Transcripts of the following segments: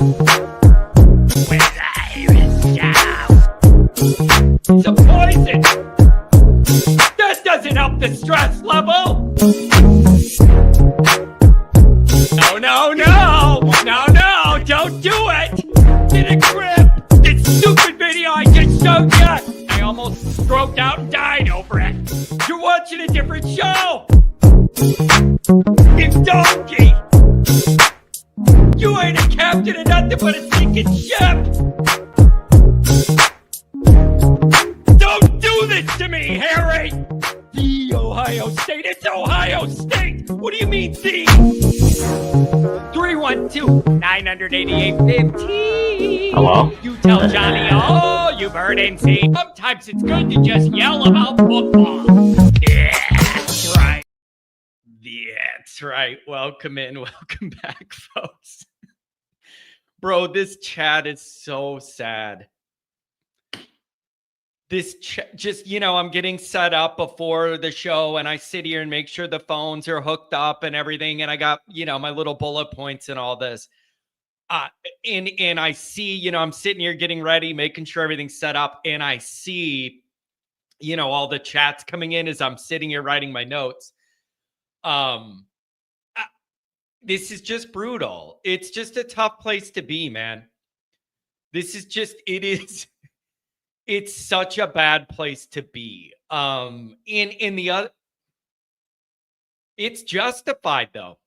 It's a poison. That doesn't help the stress level. No, don't do it. Get a grip. This stupid video I just showed you. I almost stroked out and died over it. You're watching a different show. It's donkey. You ain't a captain of nothing but a sinking ship. Don't do this to me, Harry. The Ohio State. It's Ohio State. What do you mean, the? 312-988-15. Hello? You tell Johnny all you've heard and seen. Sometimes it's good to just yell about football. Yeah, that's right. That's right. Welcome in. Welcome back, folks. Bro, this chat is so sad. This just, I'm getting set up before the show and I sit here and make sure the phones are hooked up and everything. And I got, my little bullet points and all this. And I see, I'm sitting here getting ready, making sure everything's set up. And I see, all the chats coming in as I'm sitting here writing my notes. This is just brutal. It's just a tough place to be, man. It's such a bad place to be. In the other, it's justified though.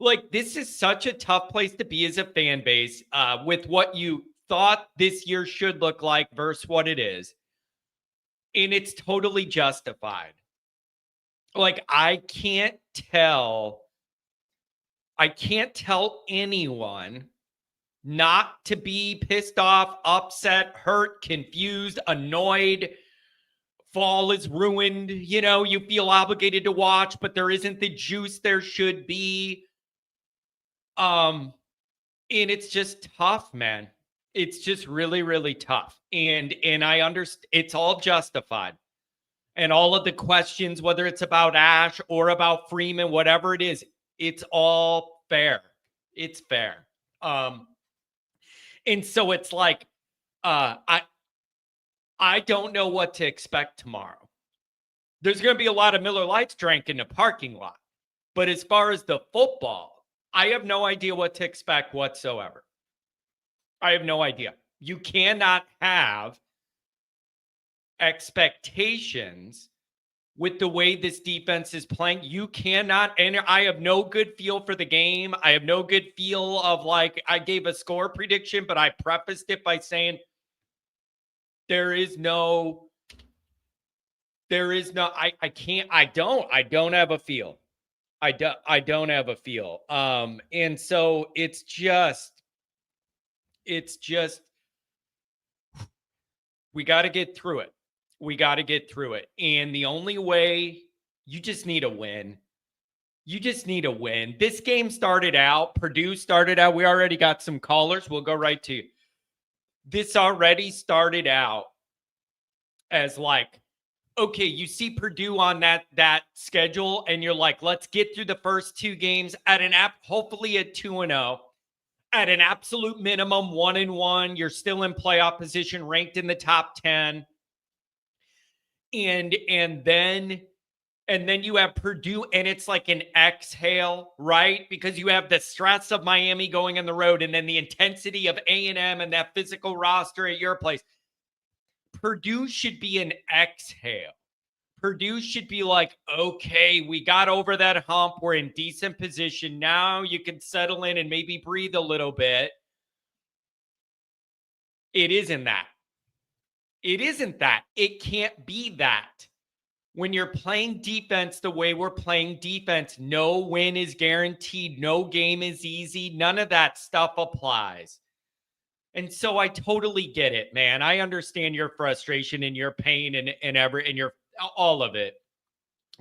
Like, this is such a tough place to be as a fan base, with what you thought this year should look like versus what it is. And it's totally justified. Like, I can't tell anyone not to be pissed off, upset, hurt, confused, annoyed. Fall is ruined. You feel obligated to watch, but there isn't the juice there should be. And it's just tough, man. It's just really, really tough. And I understand it's all justified. And all of the questions, whether it's about Ash or about Freeman, whatever it is, it's all fair. It's fair. And so it's like, I don't know what to expect tomorrow. There's going to be a lot of Miller Lights drank in the parking lot. But as far as the football, I have no idea what to expect whatsoever. I have no idea. You cannot have expectations with the way this defense is playing. You cannot, and I have no good feel for the game. I have no good feel of, like, I gave a score prediction, but I prefaced it by saying I don't have a feel. I don't have a feel. And so it's just, we got to get through it. And the only way, you just need a win. This game started out, Purdue started out, we already got some callers. We'll go right to you. This already started out as like, okay, you see Purdue on that schedule and you're like, let's get through the first two games at hopefully at 2-0. At an absolute minimum, 1-1. You're still in playoff position, ranked in the top 10. And then you have Purdue, and it's like an exhale, right? Because you have the stress of Miami going on the road, and then the intensity of A&M and that physical roster at your place. Purdue should be an exhale. Purdue should be like, okay, we got over that hump. We're in decent position. Now you can settle in and maybe breathe a little bit. It isn't that. It can't be that. When you're playing defense the way we're playing defense, no win is guaranteed. No game is easy. None of that stuff applies. And so I totally get it, man. I understand your frustration and your pain and your all of it.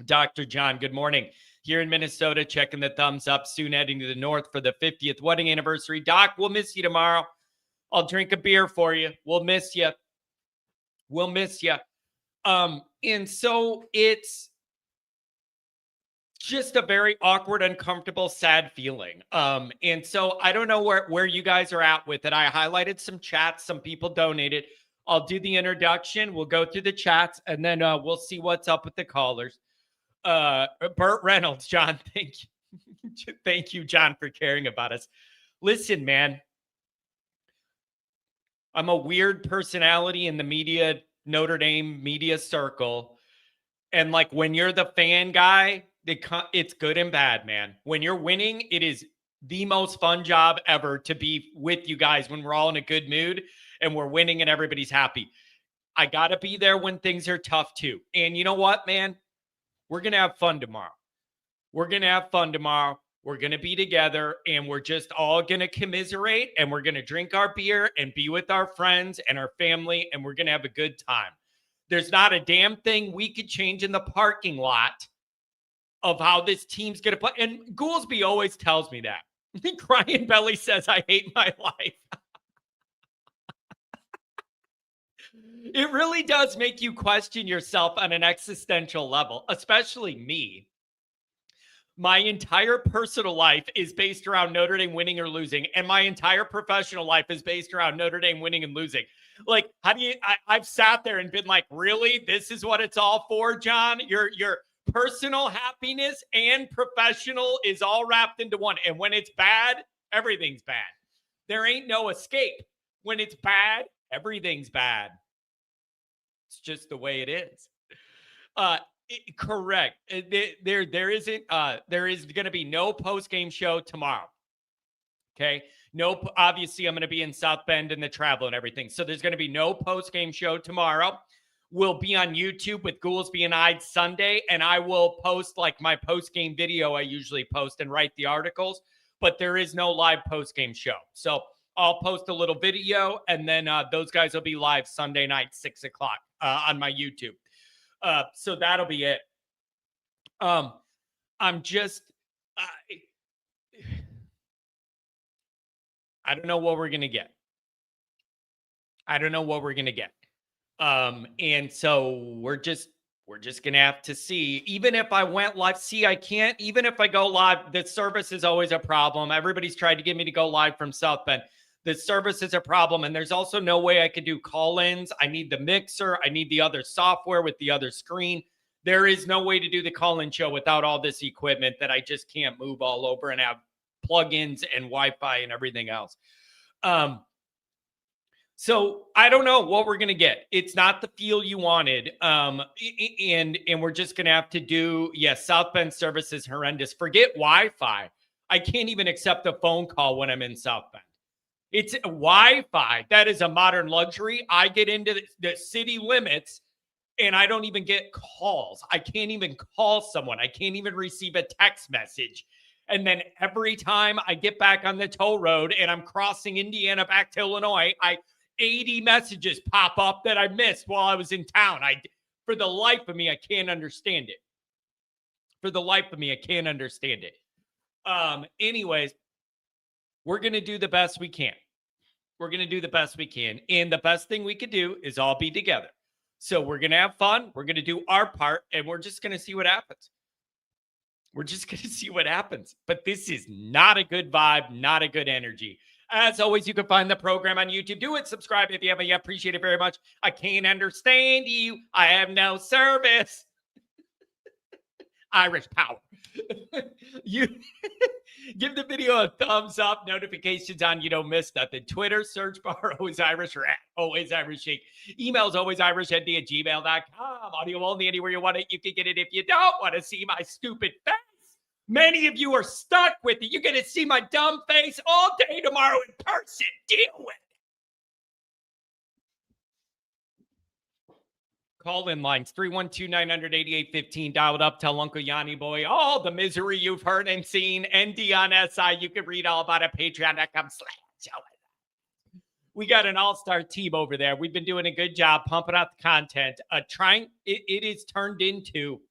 Dr. John, good morning. Here in Minnesota, checking the thumbs up, soon heading to the north for the 50th wedding anniversary. Doc, we'll miss you tomorrow. I'll drink a beer for you. We'll miss you. And so it's just a very awkward, uncomfortable, sad feeling. And so I don't know where you guys are at with it. I highlighted some chats, some people donated. I'll do the introduction. We'll go through the chats, and then we'll see what's up with the callers. Burt Reynolds, John, thank you. Thank you, John, for caring about us. Listen, man, I'm a weird personality in the media, Notre Dame media circle. And like when you're the fan guy, it's good and bad, man. When you're winning, it is the most fun job ever to be with you guys when we're all in a good mood and we're winning and everybody's happy. I got to be there when things are tough too. And you know what, man? We're going to have fun tomorrow. We're going to have fun tomorrow. We're going to be together and we're just all going to commiserate and we're going to drink our beer and be with our friends and our family and we're going to have a good time. There's not a damn thing we could change in the parking lot of how this team's going to play. And Goolsby always tells me that. I think Ryan Belly says, I hate my life. It really does make you question yourself on an existential level, especially me. My entire personal life is based around Notre Dame winning or losing, and my entire professional life is based around Notre Dame winning and losing. Like, how do you? I've sat there and been like, really? This is what it's all for, John? Your personal happiness and professional is all wrapped into one. And when it's bad, everything's bad. There ain't no escape. When it's bad, everything's bad. It's just the way it is. Correct. There is going to be no post-game show tomorrow. Okay. No, obviously I'm going to be in South Bend and the travel and everything. So there's going to be no post-game show tomorrow. We'll be on YouTube with Goolsby and I Sunday, and I will post like my post-game video I usually post and write the articles, but there is no live post-game show. So I'll post a little video, and then those guys will be live Sunday night, 6 o'clock on my YouTube. So that'll be it. I'm just, I don't know what we're going to get. And so we're just going to have to see. Even if I went live, I can't, even if I go live, the service is always a problem. Everybody's tried to get me to go live from South Bend. The service is a problem. And there's also no way I could do call-ins. I need the mixer. I need the other software with the other screen. There is no way to do the call-in show without all this equipment that I just can't move all over and have plugins and Wi-Fi and everything else. So I don't know what we're going to get. It's not the feel you wanted. And we're just going to have to do, yes, South Bend service is horrendous. Forget Wi-Fi. I can't even accept a phone call when I'm in South Bend. It's Wi-Fi. That is a modern luxury. I get into the city limits and I don't even get calls. I can't even call someone. I can't even receive a text message. And then every time I get back on the toll road and I'm crossing Indiana back to Illinois, 80 messages pop up that I missed while I was in town. For the life of me, I can't understand it. Anyways, we're going to do the best we can. And the best thing we could do is all be together. So we're going to have fun. We're going to do our part and we're just going to see what happens. But this is not a good vibe, not a good energy. As always, you can find the program on YouTube. Do it. Subscribe if you haven't yet. Appreciate it very much. I can't understand you. I have no service. Irish power. You give the video a thumbs up. Notifications on. You don't miss nothing. Twitter, search bar, Always Irish or at Always Irish Shake. Emails, alwaysirishnd@gmail.com. Audio only anywhere you want it. You can get it if you don't want to see my stupid face. Many of you are stuck with it. You're going to see my dumb face all day tomorrow in person. Deal with it. Call-in lines, 312-900-8815. Dial it up. Tell Uncle Yanni Boy all the misery you've heard and seen. ND on SI. You can read all about it. Patreon.com/. We got an all-star team over there. We've been doing a good job pumping out the content. It is turned into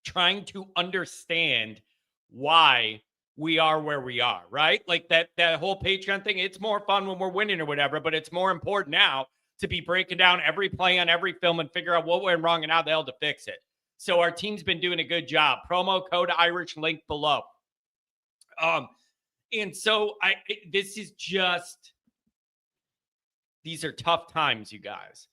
trying to understand why we are where we are, right? Like that whole Patreon thing, it's more fun when we're winning or whatever, but it's more important now to be breaking down every play on every film and figure out what went wrong and how the hell to fix it. So our team's been doing a good job. Promo code Irish, link below. And so this is just, these are tough times, you guys.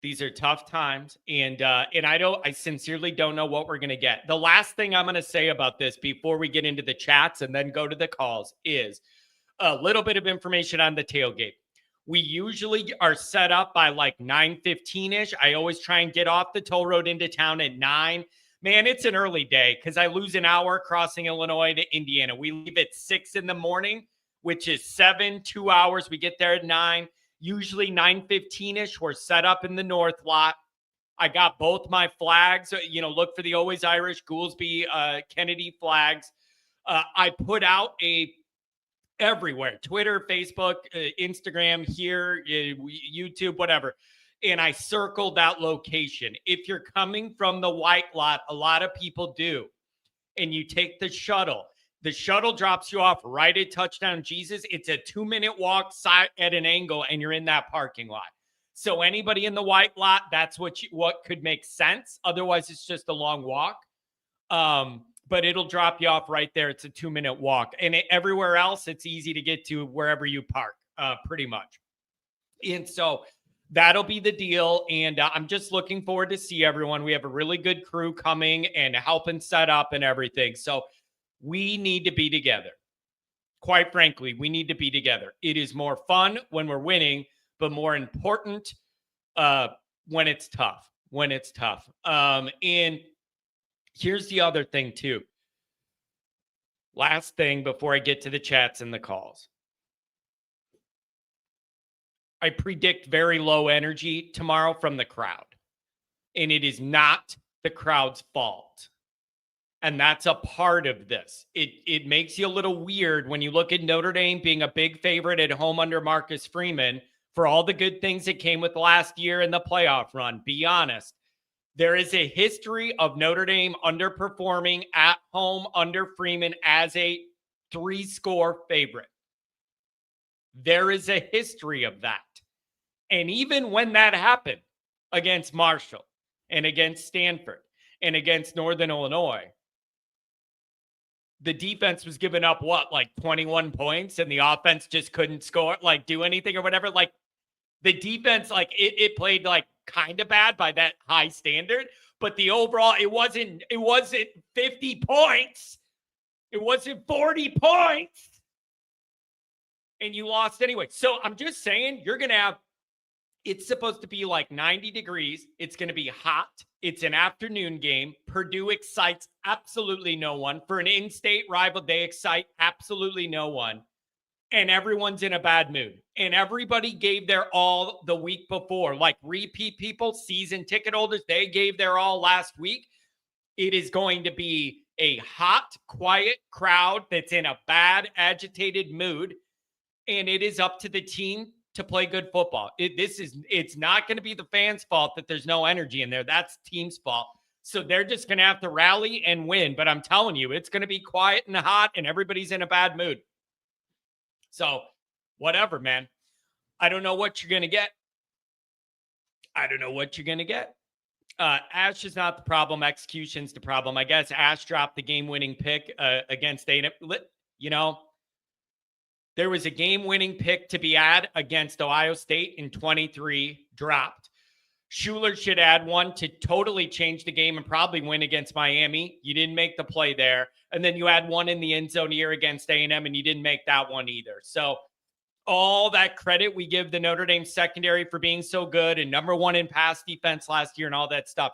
These are tough times. And I sincerely don't know what we're going to get. The last thing I'm going to say about this before we get into the chats and then go to the calls is a little bit of information on the tailgate. We usually are set up by like 9:15-ish. I always try and get off the toll road into town at 9. Man, it's an early day because I lose an hour crossing Illinois to Indiana. We leave at 6 in the morning, which is 2 hours. We get there at 9. Usually 9:15-ish. We're set up in the north lot. I got both my flags. Look for the Always Irish, Goolsby, Kennedy flags. I put out everywhere, Twitter, Facebook, Instagram, here, YouTube, whatever. And I circled that location. If you're coming from the white lot, a lot of people do, and you take the shuttle drops you off right at Touchdown Jesus. It's a 2-minute walk side at an angle, and you're in that parking lot. So anybody in the white lot, that's what could make sense. Otherwise, it's just a long walk. But it'll drop you off right there. It's a 2-minute walk. And everywhere else, it's easy to get to wherever you park, pretty much. And so that'll be the deal. And I'm just looking forward to see everyone. We have a really good crew coming and helping set up and everything. So we need to be together. Quite frankly, we need to be together. It is more fun when we're winning, but more important when it's tough. And here's the other thing, too. Last thing before I get to the chats and the calls. I predict very low energy tomorrow from the crowd. And it is not the crowd's fault. And that's a part of this. It makes you a little weird when you look at Notre Dame being a big favorite at home under Marcus Freeman for all the good things that came with last year in the playoff run. Be honest. There is a history of Notre Dame underperforming at home under Freeman as a 3-score favorite. There is a history of that. And even when that happened against Marshall and against Stanford and against Northern Illinois, the defense was giving up 21 points, and the offense just couldn't score, do anything or whatever. The defense, it played kind of bad by that high standard, but the overall, it wasn't 50 points. It wasn't 40 points. And you lost anyway. So I'm just saying, you're going to have, it's supposed to be 90 degrees. It's going to be hot. It's an afternoon game. Purdue excites absolutely no one. For an in-state rival, they excite absolutely no one. And everyone's in a bad mood. And everybody gave their all the week before. Repeat people, season ticket holders, they gave their all last week. It is going to be a hot, quiet crowd that's in a bad, agitated mood. And it is up to the team to play good football. It's not going to be the fans' fault that there's no energy in there. That's the team's fault. So they're just going to have to rally and win. But I'm telling you, it's going to be quiet and hot, and everybody's in a bad mood. So whatever, man. I don't know what you're going to get. Ash is not the problem. Execution's the problem. I guess Ash dropped the game-winning pick against A&M. There was a game-winning pick to be had against Ohio State in 23, dropped. Schuler should add one to totally change the game and probably win against Miami. You didn't make the play there. And then you had one in the end zone here against A&M, and you didn't make that one either. So all that credit we give the Notre Dame secondary for being so good and number one in pass defense last year and all that stuff.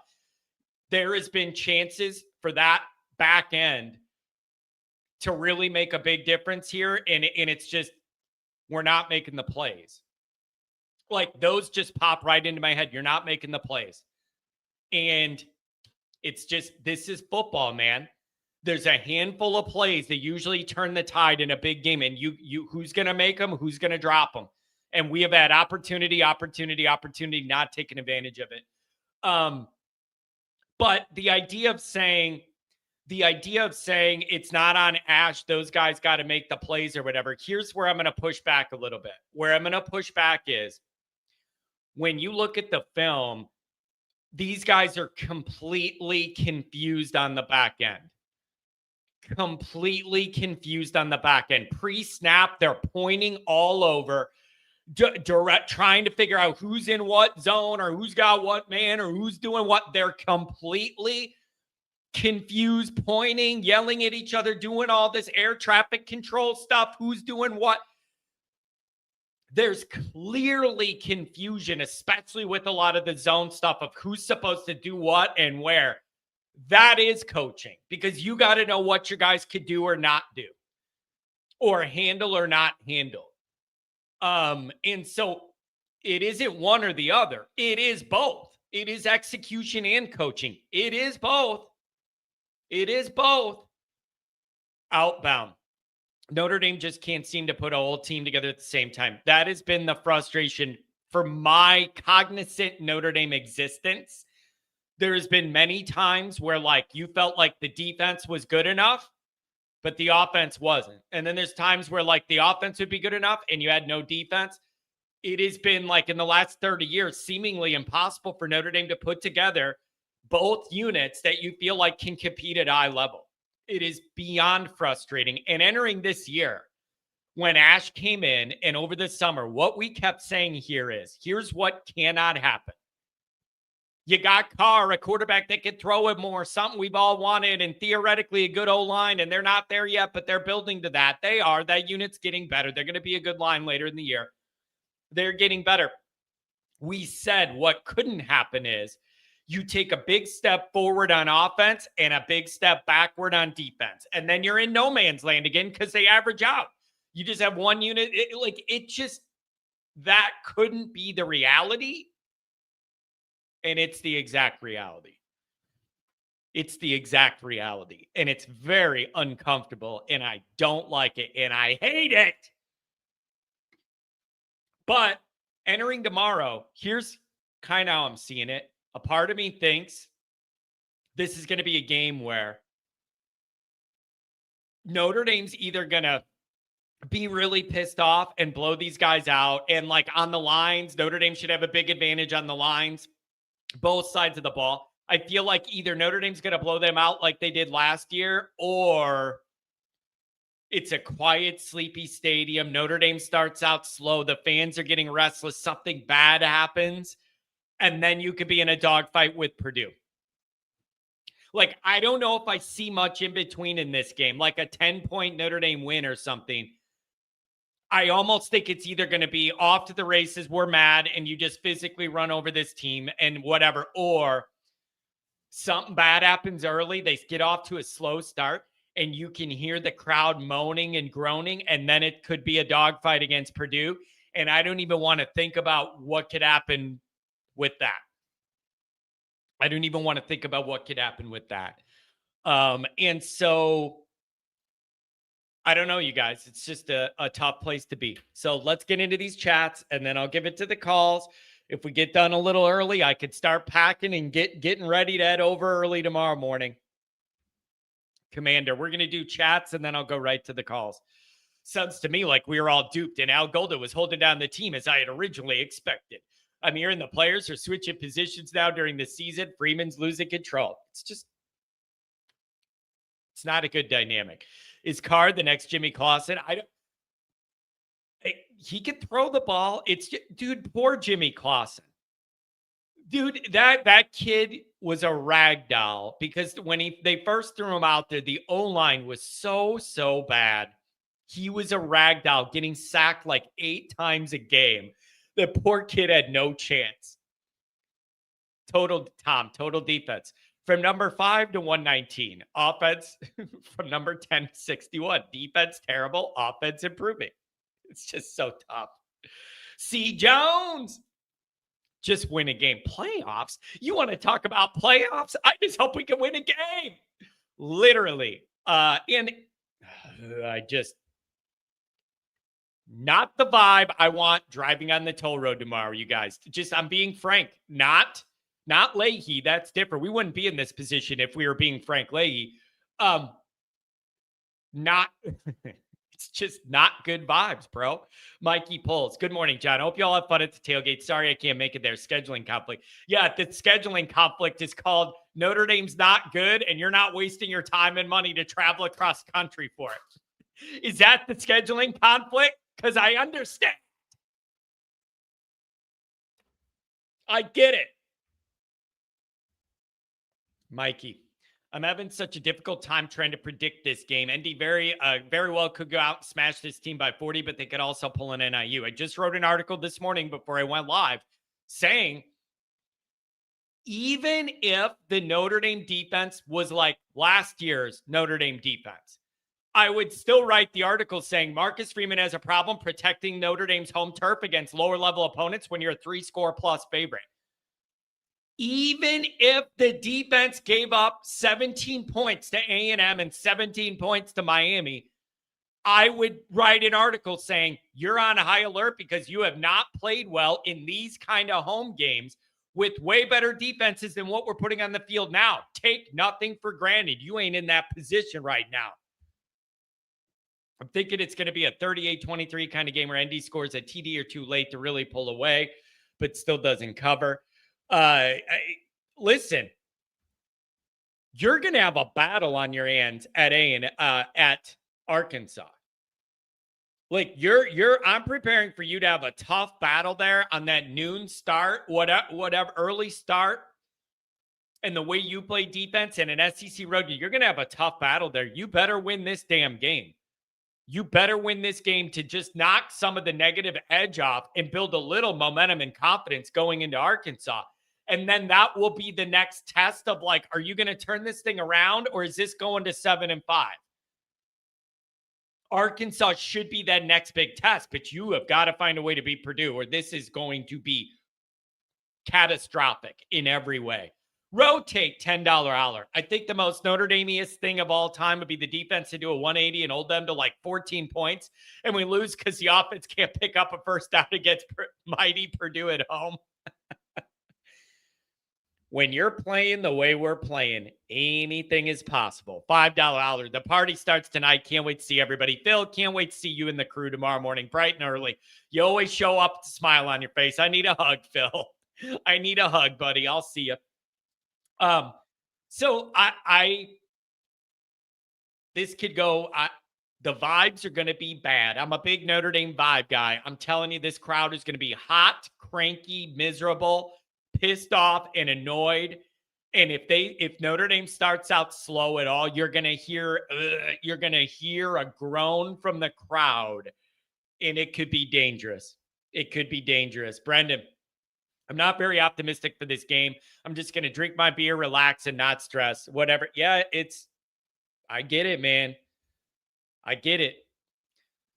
There has been chances for that back end to really make a big difference here. And it's just, we're not making the plays. Those just pop right into my head. You're not making the plays. And it's just, this is football, man. There's a handful of plays that usually turn the tide in a big game. And you who's going to make them? Who's going to drop them? And we have had opportunity, not taking advantage of it. But the idea of saying it's not on Ash, those guys got to make the plays or whatever. Here's where I'm going to push back a little bit. Where I'm going to push back is when you look at the film, these guys are completely confused on the back end. Completely confused on the back end. Pre-snap, they're pointing all over, direct, trying to figure out who's in what zone or who's got what man or who's doing what. They're completely confused, pointing, yelling at each other, doing all this air traffic control stuff. Who's doing what? There's clearly confusion, especially with a lot of the zone stuff of who's supposed to do what and where. That is coaching, because you got to know what your guys could do or not do, or handle or not handle. And so it isn't one or the other. It is both. It is execution and coaching. It is both. It is both. Outbound. Notre Dame just can't seem to put a whole team together at the same time. That has been the frustration for my cognizant Notre Dame existence. There's been many times where, like, you felt like the defense was good enough, but the offense wasn't. And then there's times where, like, the offense would be good enough and you had no defense. It has been, like, in the last 30 years, seemingly impossible for Notre Dame to put together both units that you feel like can compete at eye level. It is beyond frustrating. And entering this year, when Ash came in and over the summer, what we kept saying here is, here's what cannot happen. You got Carr, a quarterback that could throw it more, something we've all wanted, and theoretically a good O-line, and they're not there yet, but they're building to that. They are. That unit's getting better. They're going to be a good line later in the year. They're getting better. We said what couldn't happen is you take a big step forward on offense and a big step backward on defense, and then you're in no man's land again because they average out. You just have one unit. That couldn't be the reality. And it's the exact reality. It's the exact reality. And it's very uncomfortable. And I don't like it. And I hate it. But entering tomorrow, here's kind of how I'm seeing it. A part of me thinks this is going to be a game where Notre Dame's either going to be really pissed off and blow these guys out. And like on the lines, Notre Dame should have a big advantage on the lines. Both sides of the ball. I feel like either Notre Dame's going to blow them out like they did last year, or it's a quiet, sleepy stadium. Notre Dame starts out slow. The fans are getting restless. Something bad happens, and then you could be in a dogfight with Purdue. Like, I don't know if I see much in between in this game, like a 10-point Notre Dame win or something. I almost think it's either going to be off to the races, we're mad, and you just physically run over this team and whatever, or something bad happens early. They get off to a slow start, and you can hear the crowd moaning and groaning, and then it could be a dogfight against Purdue. And I don't even want to think about what could happen with that. I don't even want to think about what could happen with that. And so I don't know, you guys. It's just a tough place to be. So let's get into these chats, and then I'll give it to the calls. If we get done a little early, I could start packing and getting ready to head over early tomorrow morning. Commander, we're going to do chats, and then I'll go right to the calls. Sounds to me like we were all duped, and Al Golden was holding down the team as I had originally expected. I'm hearing the players are switching positions now during the season. Freeman's losing control. It's not a good dynamic. Is Carr the next Jimmy Clausen? He could throw the ball. Dude, poor Jimmy Clausen. Dude, that kid was a rag doll, because when they first threw him out there, the O-line was so bad. He was a rag doll, getting sacked like 8 times a game. The poor kid had no chance. Total defense. From number 5 to 119. Offense from number 10 to 61. Defense terrible. Offense improving. It's just so tough. C. Jones. Just win a game. Playoffs? You want to talk about playoffs? I just hope we can win a game. Literally. And I just... Not the vibe I want driving on the toll road tomorrow, you guys. I'm being frank. Not Leahy. That's different. We wouldn't be in this position if we were being Frank Leahy. Not It's just not good vibes, bro. Mikey Pulls. Good morning, John. Hope you all have fun at the tailgate. Sorry I can't make it there. Scheduling conflict. Yeah, the scheduling conflict is called Notre Dame's not good, and you're not wasting your time and money to travel across country for it. Is that the scheduling conflict? Because I understand. I get it. Mikey. I'm having such a difficult time trying to predict this game. ND very well could go out and smash this team by 40, but they could also pull an NIU. I just wrote an article this morning before I went live saying even if the Notre Dame defense was like last year's Notre Dame defense, I would still write the article saying Marcus Freeman has a problem protecting Notre Dame's home turf against lower level opponents when you're a 3-score plus favorite. Even if the defense gave up 17 points to A&M and 17 points to Miami, I would write an article saying you're on high alert because you have not played well in these kind of home games with way better defenses than what we're putting on the field now. Take nothing for granted. You ain't in that position right now. I'm thinking it's going to be a 38-23 kind of game where ND scores a TD or two late to really pull away, but still doesn't cover. Listen, you're going to have a battle on your hands at Arkansas. Like I'm preparing for you to have a tough battle there on that noon start, whatever early start, and the way you play defense in an SEC road, you're going to have a tough battle there. You better win this damn game. You better win this game to just knock some of the negative edge off and build a little momentum and confidence going into Arkansas. And then that will be the next test of like, are you going to turn this thing around or is this going to 7-5? Arkansas should be that next big test, but you have got to find a way to beat Purdue or this is going to be catastrophic in every way. Rotate $10 holler. I think the most Notre Dame-iest thing of all time would be the defense to do a 180 and hold them to like 14 points. And we lose because the offense can't pick up a first down against mighty Purdue at home. When you're playing the way we're playing, anything is possible. $5 holler. The party starts tonight. Can't wait to see everybody. Phil, can't wait to see you and the crew tomorrow morning, bright and early. You always show up with a smile on your face. I need a hug, Phil. I need a hug, buddy. I'll see you. So this could go, the vibes are going to be bad. I'm a big Notre Dame vibe guy. I'm telling you, this crowd is going to be hot, cranky, miserable, pissed off, and annoyed. And if Notre Dame starts out slow at all, you're going to hear a groan from the crowd, and it could be dangerous. It could be dangerous. Brendan, I'm not very optimistic for this game. I'm just going to drink my beer, relax, and not stress. Whatever. Yeah, I get it, man. I get it.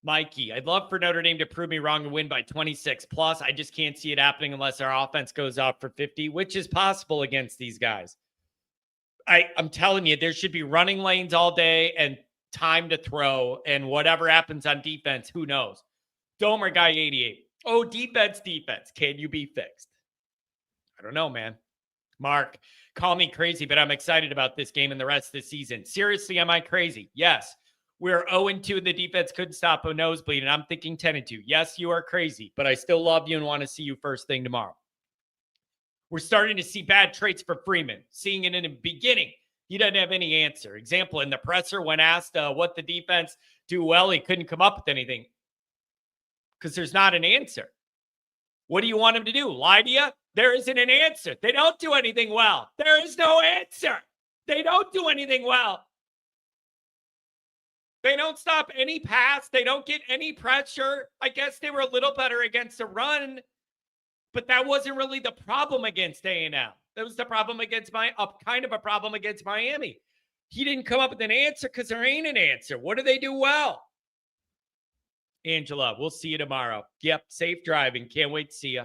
Mikey, I'd love for Notre Dame to prove me wrong and win by 26 plus. I just can't see it happening unless our offense goes out for 50, which is possible against these guys. I'm telling you, there should be running lanes all day and time to throw, and whatever happens on defense, who knows? Domer Guy 88. Oh, defense. Can you be fixed? I don't know, man. Mark, call me crazy, but I'm excited about this game and the rest of the season. Seriously, am I crazy? Yes. We're 0-2 and the defense couldn't stop a nosebleed, and I'm thinking 10-2. Yes, you are crazy, but I still love you and want to see you first thing tomorrow. We're starting to see bad traits for Freeman. Seeing it in the beginning, he doesn't have any answer. Example, in the presser, when asked what the defense do well, he couldn't come up with anything because there's not an answer. What do you want him to do? Lie to you? There isn't an answer. They don't do anything well. There is no answer. They don't do anything well. They don't stop any pass. They don't get any pressure. I guess they were a little better against the run, but that wasn't really the problem against A&M. That was the problem against kind of a problem against Miami. He didn't come up with an answer because there ain't an answer. What do they do well? Angela, we'll see you tomorrow. Yep, safe driving. Can't wait to see you.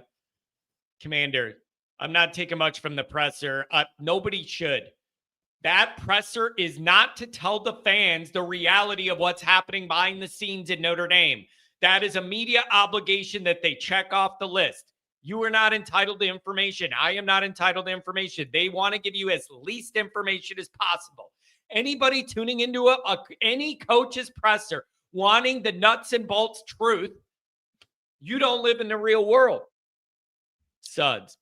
Commander, I'm not taking much from the presser. Nobody should. That presser is not to tell the fans the reality of what's happening behind the scenes in Notre Dame. That is a media obligation that they check off the list. You are not entitled to information. I am not entitled to information. They want to give you as least information as possible. Anybody tuning into any coach's presser wanting the nuts and bolts truth, you don't live in the real world. Suds.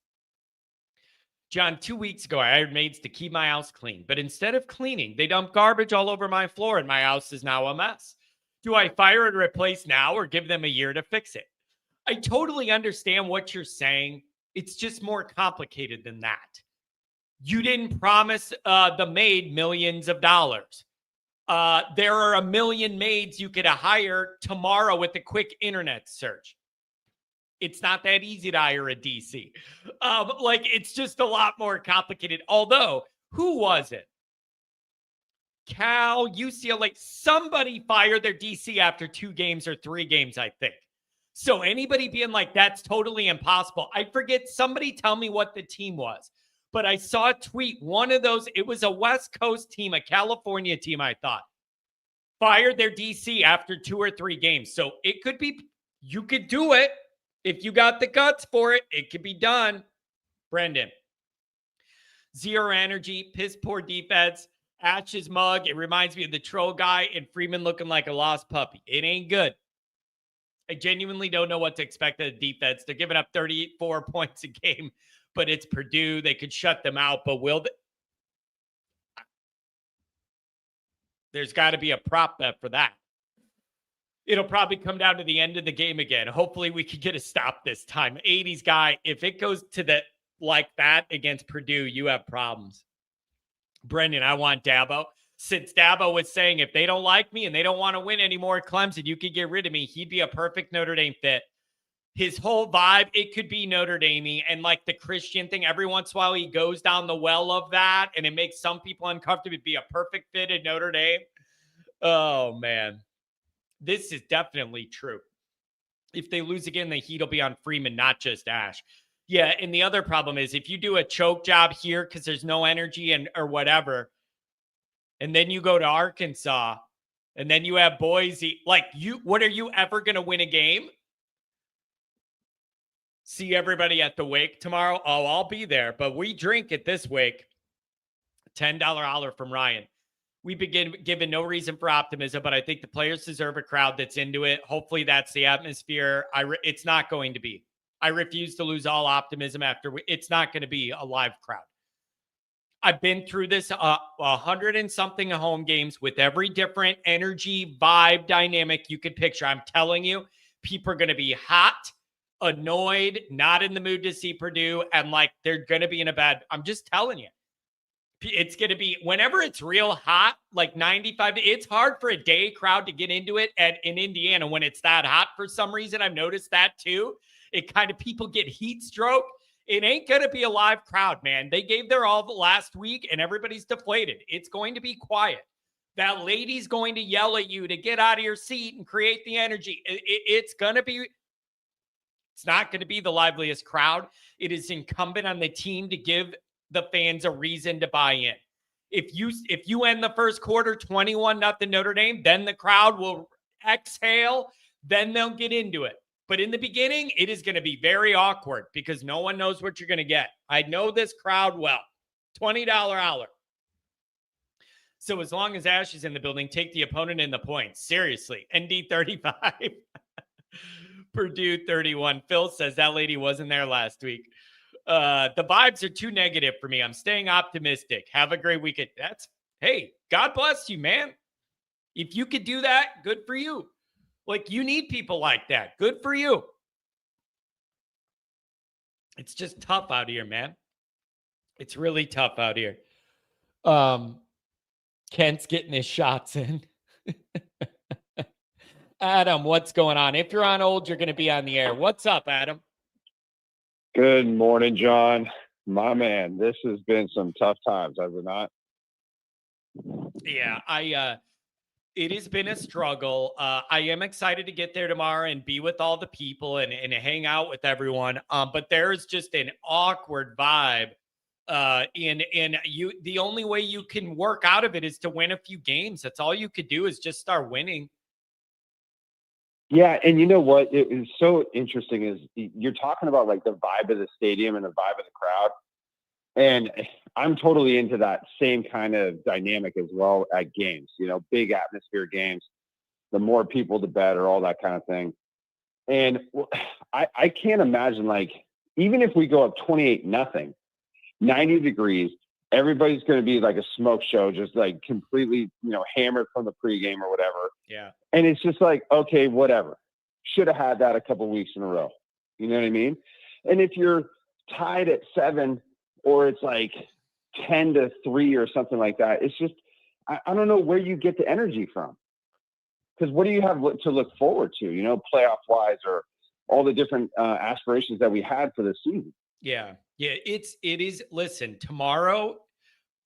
John, 2 weeks ago, I hired maids to keep my house clean, but instead of cleaning, they dump garbage all over my floor and my house is now a mess. Do I fire and replace now or give them a year to fix it? I totally understand what you're saying. It's just more complicated than that. You didn't promise the maid millions of dollars. There are a million maids you could hire tomorrow with a quick internet search. It's not that easy to hire a DC. It's just a lot more complicated. Although, who was it? Cal, UCLA, somebody fired their DC after 2 games or 3 games, I think. So anybody being like, that's totally impossible. I forget, somebody tell me what the team was. But I saw a tweet, one of those, it was a West Coast team, a California team, I thought, fired their DC after 2 or 3 games. So it could be, you could do it. If you got the guts for it, it could be done. Brendan. Zero energy, piss poor defense, Ash's mug. It reminds me of the troll guy and Freeman looking like a lost puppy. It ain't good. I genuinely don't know what to expect of the defense. They're giving up 34 points a game, but it's Purdue. They could shut them out, but will they? There's got to be a prop bet for that. It'll probably come down to the end of the game again. Hopefully we could get a stop this time. 80s guy, if it goes to the like that against Purdue, you have problems. Brendan, I want Dabo. Since Dabo was saying if they don't like me and they don't want to win anymore at Clemson, you could get rid of me. He'd be a perfect Notre Dame fit. His whole vibe, it could be Notre Dame and like the Christian thing. Every once in a while he goes down the well of that and it makes some people uncomfortable. It'd be a perfect fit at Notre Dame. Oh, man. This is definitely true. If they lose again, the heat will be on Freeman, not just Ash. Yeah, and the other problem is if you do a choke job here because there's no energy and or whatever, and then you go to Arkansas, and then you have Boise, what are you ever going to win a game? See everybody at the wake tomorrow? Oh, I'll be there, but we drink at this wake. $10 holler from Ryan. We begin given no reason for optimism, but I think the players deserve a crowd that's into it. Hopefully that's the atmosphere. It's not going to be. I refuse to lose all optimism after. It's not going to be a live crowd. I've been through this 100 and something home games with every different energy, vibe, dynamic you could picture. I'm telling you, people are going to be hot, annoyed, not in the mood to see Purdue, and they're going to be in a bad. I'm just telling you. It's going to be, whenever it's real hot, like 95, it's hard for a day crowd to get into it in Indiana when it's that hot for some reason. I've noticed that too. It kind of, people get heat stroke. It ain't going to be a live crowd, man. They gave their all last week and everybody's deflated. It's going to be quiet. That lady's going to yell at you to get out of your seat and create the energy. It's going to be, it's not going to be the liveliest crowd. It is incumbent on the team to give the fans a reason to buy in. If you end the first quarter 21-0 Notre Dame, then the crowd will exhale, then they'll get into it. But in the beginning, it is going to be very awkward because no one knows what you're going to get. I know this crowd well. $20 hour. So as long as Ash is in the building, take the opponent in the points. Seriously. ND 35. Purdue 31. Phil says that lady wasn't there last week. The vibes are too negative for me. I'm staying optimistic. Have a great weekend. Hey, God bless you, man. If you could do that, good for you. You need people like that. Good for you. It's just tough out here, man. It's really tough out here. Kent's getting his shots in. Adam, what's going on? If you're on hold, you're going to be on the air. What's up, Adam? Good morning, John. My man, this has been some tough times, has it not? Yeah, it has been a struggle. I am excited to get there tomorrow and be with all the people and hang out with everyone. But there's just an awkward vibe. The only way you can work out of it is to win a few games. That's all you could do is just start winning. Yeah, and you know what is so interesting is you're talking about the vibe of the stadium and the vibe of the crowd. And I'm totally into that same kind of dynamic as well at games, big atmosphere games. the more people, the better, all that kind of thing. And I can't imagine, like, even if we go up 28-0, 90 degrees, everybody's going to be like a smoke show, just like completely, hammered from the pregame or whatever. Yeah. And it's just like, okay, whatever. Should have had that a couple weeks in a row. You know what I mean? And if you're tied at 7 or it's like 10-3 or something like that, it's just, I don't know where you get the energy from. Because what do you have to look forward to, playoff wise, or all the different aspirations that we had for this season? Yeah. Yeah. It is. Listen,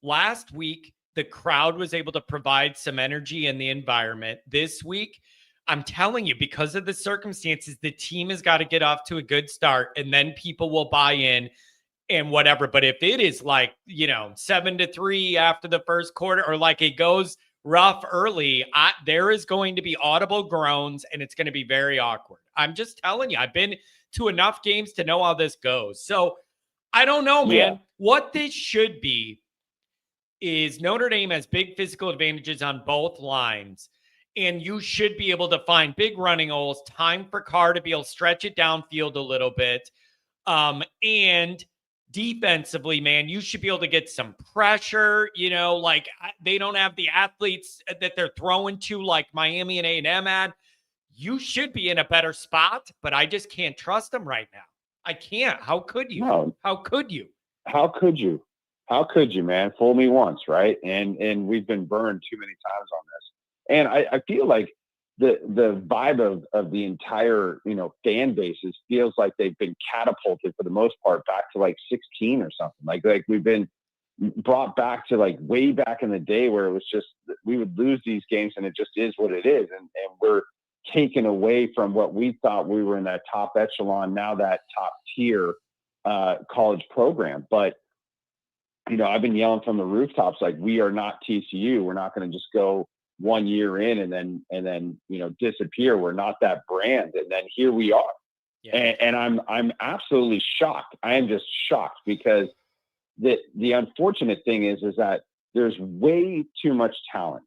last week, the crowd was able to provide some energy in the environment. This week, I'm telling you, because of the circumstances, the team has got to get off to a good start, and then people will buy in and whatever. But if it is like, 7-3 after the first quarter, or like it goes rough early, there is going to be audible groans, and it's going to be very awkward. I'm just telling you, I've been to enough games to know how this goes. So I don't know, man. Yeah. What this should be is Notre Dame has big physical advantages on both lines, and you should be able to find big running holes, time for Carr to be able to stretch it downfield a little bit. And defensively, man, you should be able to get some pressure. Like, they don't have the athletes that they're throwing to like Miami and A&M had. You should be in a better spot, but I just can't trust them right now. I can't. How could you? No. How could you? How could you? How could you, man? Fool me once, right? And we've been burned too many times on this. And I feel like the vibe of the entire, fan bases feels like they've been catapulted for the most part back to like 16 or something. Like we've been brought back to like way back in the day where it was just, we would lose these games and it just is what it is. And we're taken away from what we thought we were in that top echelon, now that top tier college program. But, I've been yelling from the rooftops, like, we are not TCU. We're not going to just go 1 year in and then disappear. We're not that brand. And then here we are. Yeah. And I'm absolutely shocked. I am just shocked, because the unfortunate thing is that there's way too much talent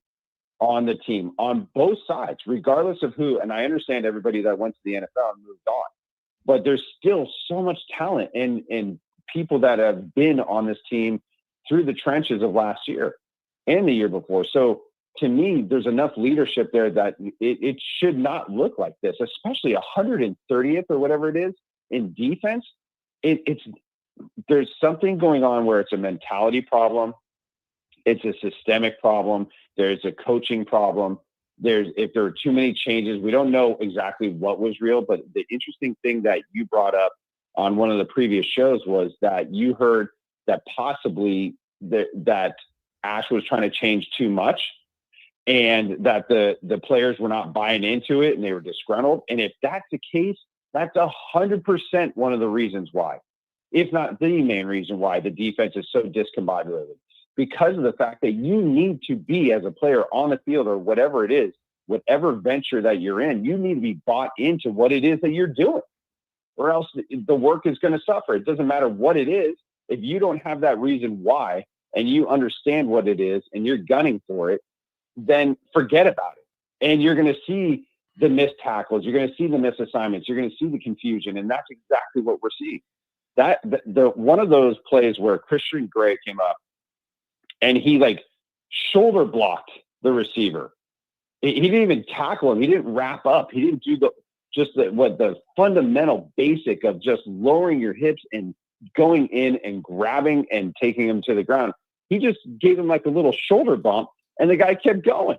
on the team on both sides, regardless of who. And I understand everybody that went to the NFL and moved on, but there's still so much talent and people that have been on this team through the trenches of last year and the year before. So to me, there's enough leadership there that it should not look like this, especially 130th or whatever it is in defense. There's something going on where it's a mentality problem. It's a systemic problem. There's a coaching problem. If there are too many changes, we don't know exactly what was real. But the interesting thing that you brought up on one of the previous shows was that you heard that possibly that Ash was trying to change too much, and that the players were not buying into it and they were disgruntled. And if that's the case, that's 100% one of the reasons why, if not the main reason why, the defense is so discombobulated, because of the fact that you need to be, as a player on the field or whatever it is, whatever venture that you're in, you need to be bought into what it is that you're doing, or else the work is going to suffer. It doesn't matter what it is. If you don't have that reason why, and you understand what it is and you're gunning for it, then forget about it. And you're going to see the missed tackles. You're going to see the missed assignments. You're going to see the confusion. And that's exactly what we're seeing. The one of those plays where Christian Gray came up and he like shoulder blocked the receiver. He didn't even tackle him. He didn't wrap up. He didn't do the fundamental basic of just lowering your hips and going in and grabbing and taking him to the ground. He just gave him like a little shoulder bump, and the guy kept going.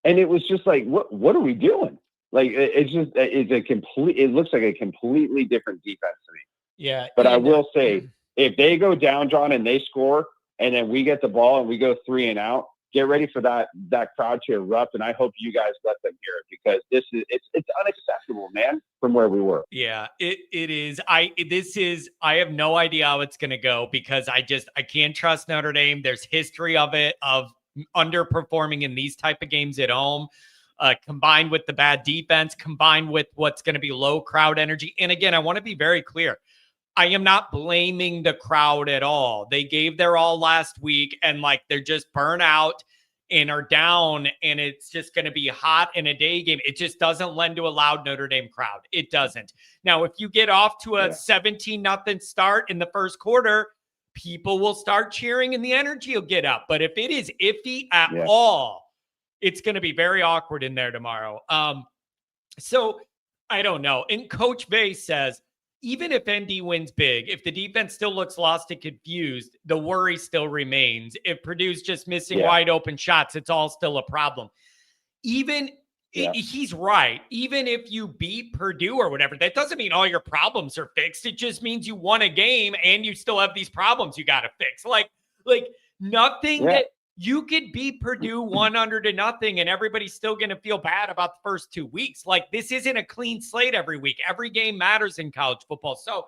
And it was just like, what are we doing? Like, it looks like a completely different defense to me. Yeah. But I will say, if they go down, John, and they score, and then we get the ball and we go 3 and out, get ready for that crowd to erupt. And I hope you guys let them hear it, because it's unacceptable, man, from where we were. Yeah, it is. I have no idea how it's going to go, because I can't trust Notre Dame. There's history of it, of underperforming in these type of games at home, combined with the bad defense, combined with what's going to be low crowd energy. And again, I want to be very clear. I am not blaming the crowd at all. They gave their all last week, and like, they're just burnt out. and are down, and it's just going to be hot in a day game, it just doesn't lend to a loud Notre Dame crowd. It doesn't. Now, if you get off to a 17-0 start in the first quarter, people will start cheering and the energy will get up. But if it is iffy at all, it's going to be very awkward in there tomorrow. So I don't know. And Coach Bay says, even if ND wins big, if the defense still looks lost and confused, the worry still remains. If Purdue's just missing wide open shots, it's all still a problem. He's right. Even if you beat Purdue or whatever, that doesn't mean all your problems are fixed. It just means you won a game and you still have these problems you got to fix. Like nothing that you could beat Purdue 100-0 and everybody's still going to feel bad about the first 2 weeks. Like, this isn't a clean slate every week. Every game matters in college football. So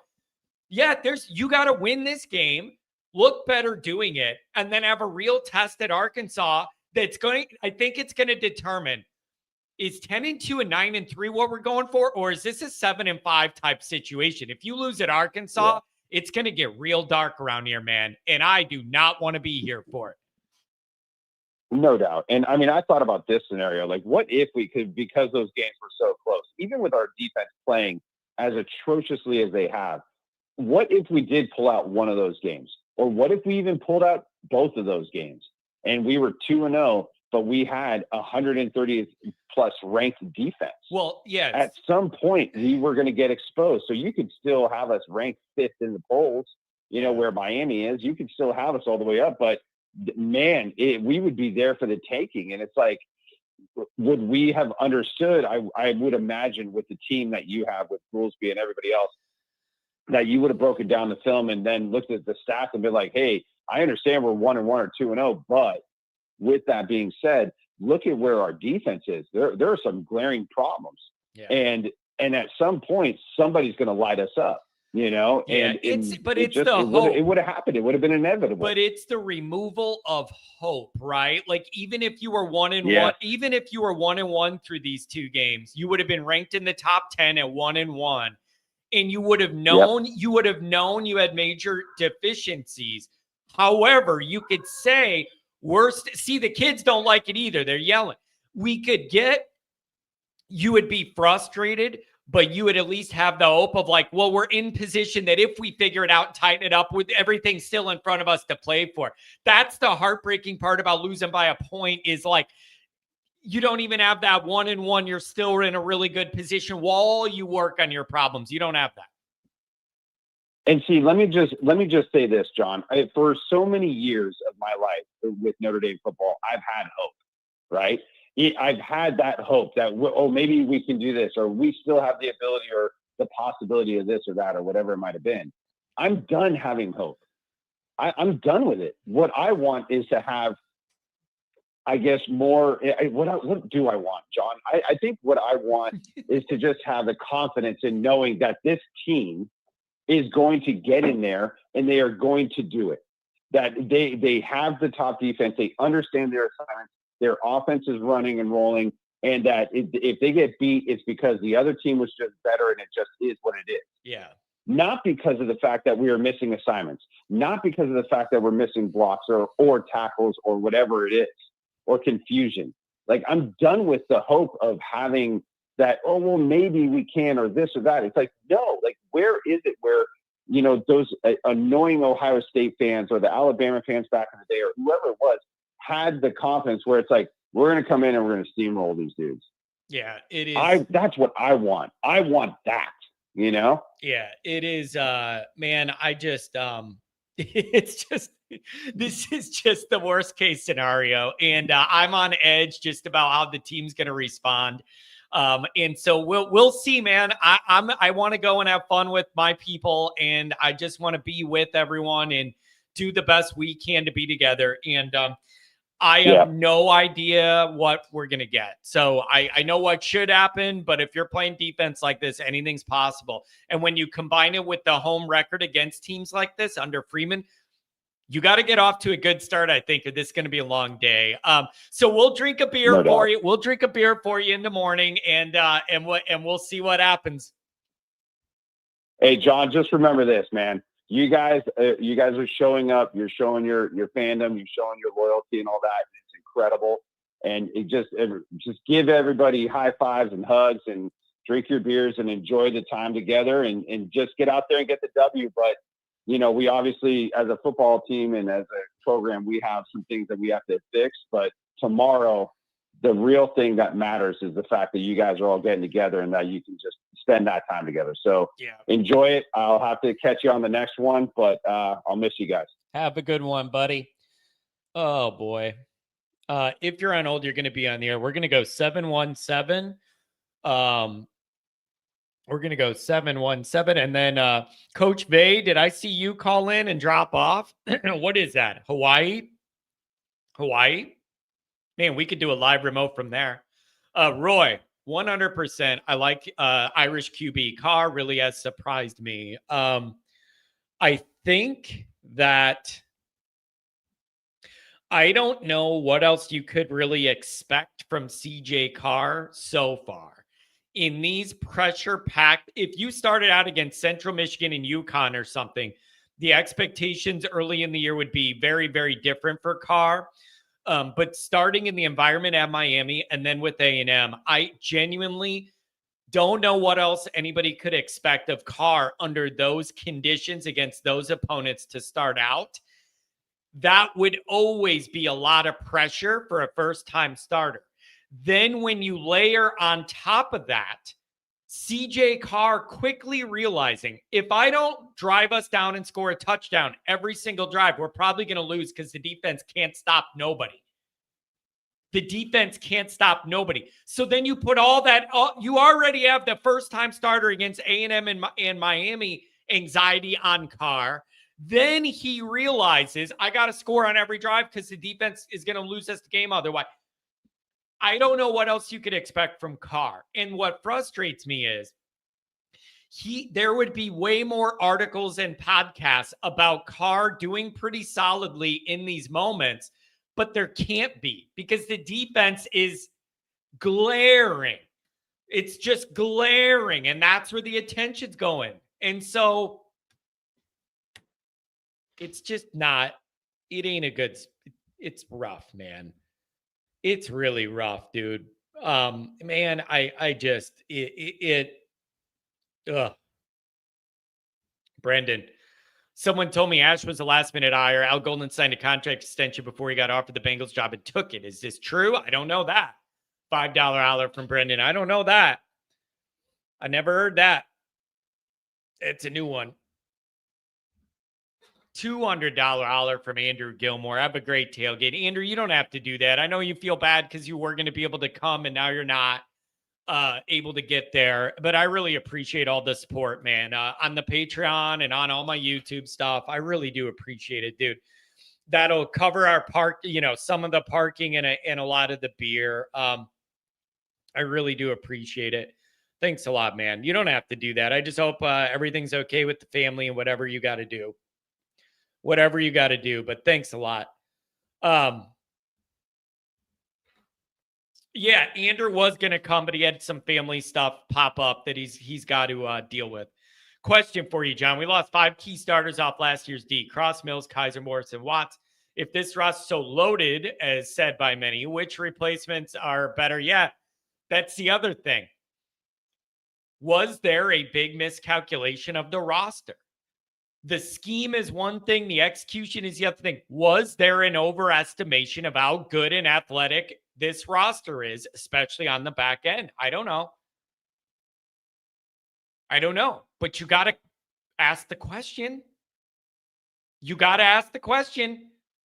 you got to win this game, look better doing it, and then have a real test at Arkansas I think it's going to determine, is 10-2 and 9-3 what we're going for, or is this a 7-5 type situation? If you lose at Arkansas, it's going to get real dark around here, man. And I do not want to be here for it. No doubt. And I mean, I thought about this scenario, like what if we could, because those games were so close, even with our defense playing as atrociously as they have, what if we did pull out one of those games? Or what if we even pulled out both of those games and we were 2-0, but we had 130th plus ranked defense? Well, yes. At some point we were going to get exposed. So you could still have us ranked 5th in the polls, where Miami is, you could still have us all the way up, but man, we would be there for the taking. And it's like, would we have understood? I would imagine with the team that you have with Goolsby and everybody else, that you would have broken down the film and then looked at the stats and been like, hey, I understand we're 1-1 or 2-0, but with that being said, look at where our defense is. There are some glaring problems. Yeah. And at some point, somebody's going to light us up. It would have happened. It would have been inevitable. But it's the removal of hope, right? Like, even if you were 1-1, even if you were 1-1 through these two games, you would have been ranked in the top 10 at 1-1, and you would have known you had major deficiencies. However, you could say the kids don't like it either. They're yelling. You would be frustrated, but you would at least have the hope of like, well, we're in position that if we figure it out and tighten it up with everything still in front of us to play for. That's the heartbreaking part about losing by a point, is like, you don't even have that 1-1. You're still in a really good position while you work on your problems. You don't have that. And see, let me just say this, John. For so many years of my life with Notre Dame football, I've had hope, right? I've had that hope that, maybe we can do this, or we still have the ability or the possibility of this or that, or whatever it might have been. I'm done having hope. I'm done with it. What I want is to have, I guess, more. What do I want, John? I think what I want is to just have the confidence in knowing that this team is going to get in there and they are going to do it. That they have the top defense. They understand their assignments. Their offense is running and rolling, and that if they get beat, it's because the other team was just better, and it just is what it is. Yeah. Not because of the fact that we are missing assignments, not because of the fact that we're missing blocks or tackles or whatever it is, or confusion. Like, I'm done with the hope of having that, maybe we can, or this or that. It's like, no, like, where is it where, those annoying Ohio State fans or the Alabama fans back in the day or whoever it was had the confidence where it's like, we're going to come in and we're going to steamroll these dudes. Yeah, it is. That's what I want. I want that, Yeah, it is. Man, I just, it's just, this is just the worst case scenario. And I'm on edge just about how the team's going to respond. And so we'll see, man. I want to go and have fun with my people, and I just want to be with everyone and do the best we can to be together. And, I have no idea what we're going to get. So I know what should happen, but if you're playing defense like this, anything's possible. And when you combine it with the home record against teams like this under Freeman, you got to get off to a good start, I think, or this is going to be a long day. So we'll drink a beer for you. We'll drink a beer for you in the morning, and we'll see what happens. Hey, John, just remember this, man. You guys are showing up. You're showing your fandom. You're showing your loyalty and all that. It's incredible. And just give everybody high fives and hugs and drink your beers and enjoy the time together and just get out there and get the W. But, we obviously, as a football team and as a program, we have some things that we have to fix. But tomorrow, the real thing that matters is the fact that you guys are all getting together and that you can just spend that time together. So enjoy it. I'll have to catch you on the next one, but I'll miss you guys. Have a good one, buddy. Oh, boy. If you're on hold, you're going to be on the air. We're going to go 717. We're going to go 717. And then Coach Vay, did I see you call in and drop off? What is that? Hawaii? Man, we could do a live remote from there. Roy, 100%. I like Irish QB. Carr really has surprised me. I think that I don't know what else you could really expect from CJ Carr so far. In these pressure-packed, if you started out against Central Michigan and UConn or something, the expectations early in the year would be very, very different for Carr. But starting in the environment at Miami and then with A&M, I genuinely don't know what else anybody could expect of Carr under those conditions against those opponents to start out. That would always be a lot of pressure for a first-time starter. Then when you layer on top of that, CJ Carr quickly realizing, if I don't drive us down and score a touchdown every single drive, we're probably going to lose because the defense can't stop nobody. The defense can't stop nobody. So then you put all that, you already have the first-time starter against A&M and Miami anxiety on Carr. Then he realizes, I got to score on every drive because the defense is going to lose us the game otherwise. I don't know what else you could expect from Carr. And what frustrates me is there would be way more articles and podcasts about Carr doing pretty solidly in these moments, but there can't be because the defense is glaring. It's just glaring, and that's where the attention's going. And so it's just not, it ain't a good, it's rough, man. It's really rough, dude. Man, I just, Brendan, someone told me Ash was a last minute hire. Al Golden signed a contract extension before he got offered the Bengals job and took it. Is this true? I don't know that. $5 holler from Brendan. I don't know that. I never heard that. It's a new one. $200 holler from Andrew Gilmore. Have a great tailgate. Andrew, you don't have to do that. I know you feel bad because you were going to be able to come and now you're not able to get there. But I really appreciate all the support, man, on the Patreon and on all my YouTube stuff. I really do appreciate it, dude. That'll cover our some of the parking and a lot of the beer. I really do appreciate it. Thanks a lot, man. You don't have to do that. I just hope everything's okay with the family and whatever you got to do. Whatever you got to do, but thanks a lot. Yeah, Andrew was going to come, but he had some family stuff pop up that he's got to deal with. Question for you, John. We lost 5 key starters off last year's D. Cross, Mills, Kaiser, Morris, and Watts. If this roster is so loaded, as said by many, which replacements are better? Yeah, that's the other thing. Was there a big miscalculation of the roster? The scheme is one thing. The execution is the other thing. Was there an overestimation of how good and athletic this roster is, especially on the back end? I don't know. But you got to ask the question.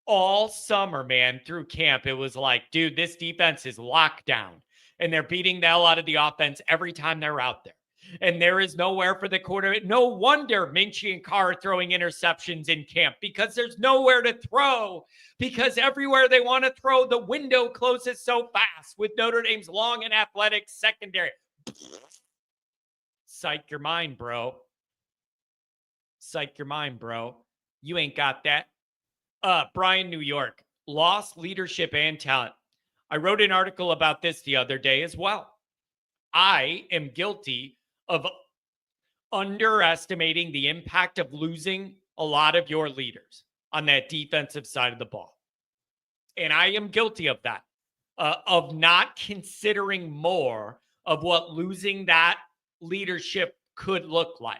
All summer, man, through camp, it was like, dude, this defense is locked down. And they're beating the hell out of the offense every time they're out there. And there is nowhere for the quarterback. No wonder Minchie and Carr are throwing interceptions in camp because there's nowhere to throw. Because everywhere they want to throw, the window closes so fast with Notre Dame's long and athletic secondary. Psych your mind, bro. You ain't got that. Brian, New York. Lost leadership and talent. I wrote an article about this the other day as well. I am guilty of underestimating the impact of losing a lot of your leaders on that defensive side of the ball. And I am guilty of that, of not considering more of what losing that leadership could look like.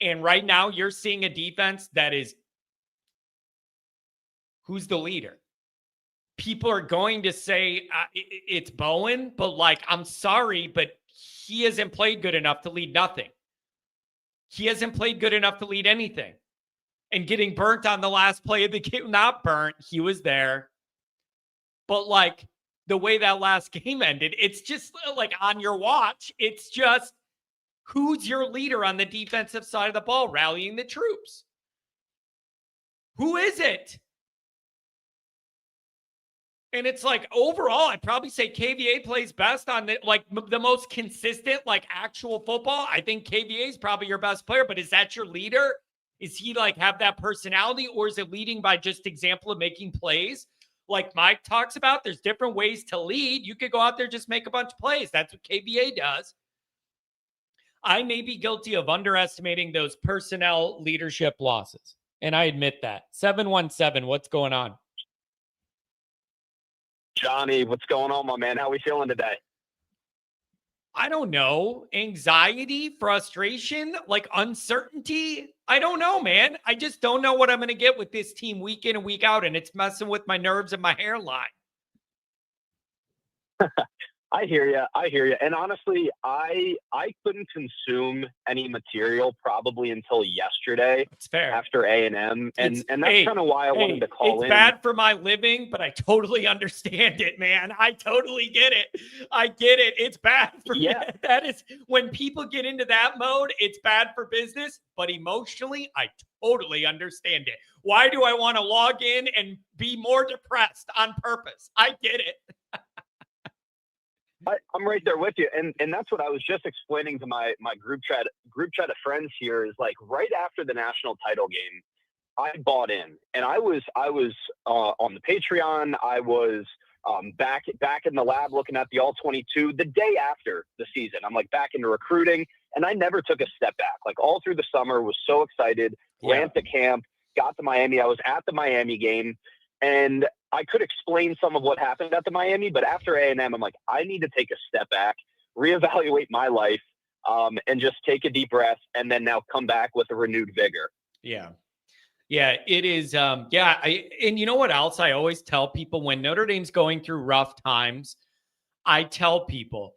And right now you're seeing a defense that is, who's the leader? People are going to say it's Bowen, but like, I'm sorry, but he hasn't played good enough to lead nothing. He hasn't played good enough to lead anything. And getting burnt on the last play of the game, not burnt, he was there. But like the way that last game ended, it's just like on your watch, it's just, who's your leader on the defensive side of the ball rallying the troops? Who is it? And it's like, overall, I'd probably say KVA plays best on the most consistent, like actual football. I think KVA is probably your best player, but is that your leader? Is he like have that personality, or is it leading by just example of making plays? Like Mike talks about, there's different ways to lead. You could go out there, just make a bunch of plays. That's what KVA does. I may be guilty of underestimating those personnel leadership losses. And I admit that. 717, what's going on? Johnny, what's going on, my man? How are we feeling today? I don't know. Anxiety, frustration, like uncertainty. I don't know, man. I just don't know what I'm going to get with this team week in and week out, and it's messing with my nerves and my hairline. I hear you. And honestly, I couldn't consume any material probably until yesterday. It's fair. After A&M. And that's kind of why I wanted to call in. It's bad for my living, but I totally understand it, man. I totally get it. I get it. It's bad for me. That is, when people get into that mode, it's bad for business, but emotionally, I totally understand it. Why do I want to log in and be more depressed on purpose? I get it. I'm right there with you. And that's what I was just explaining to my group chat of friends here is like right after the national title game, I bought in and I was on the Patreon. I was back in the lab looking at the all 22 the day after the season. I'm like back into recruiting, and I never took a step back. Like all through the summer, was so excited, ran to camp, got to Miami. I was at the Miami game, and I could explain some of what happened at the Miami, but after A&M, I'm like, I need to take a step back, reevaluate my life, and just take a deep breath, and then now come back with a renewed vigor. Yeah. Yeah, it is. And you know what else I always tell people when Notre Dame's going through rough times, I tell people,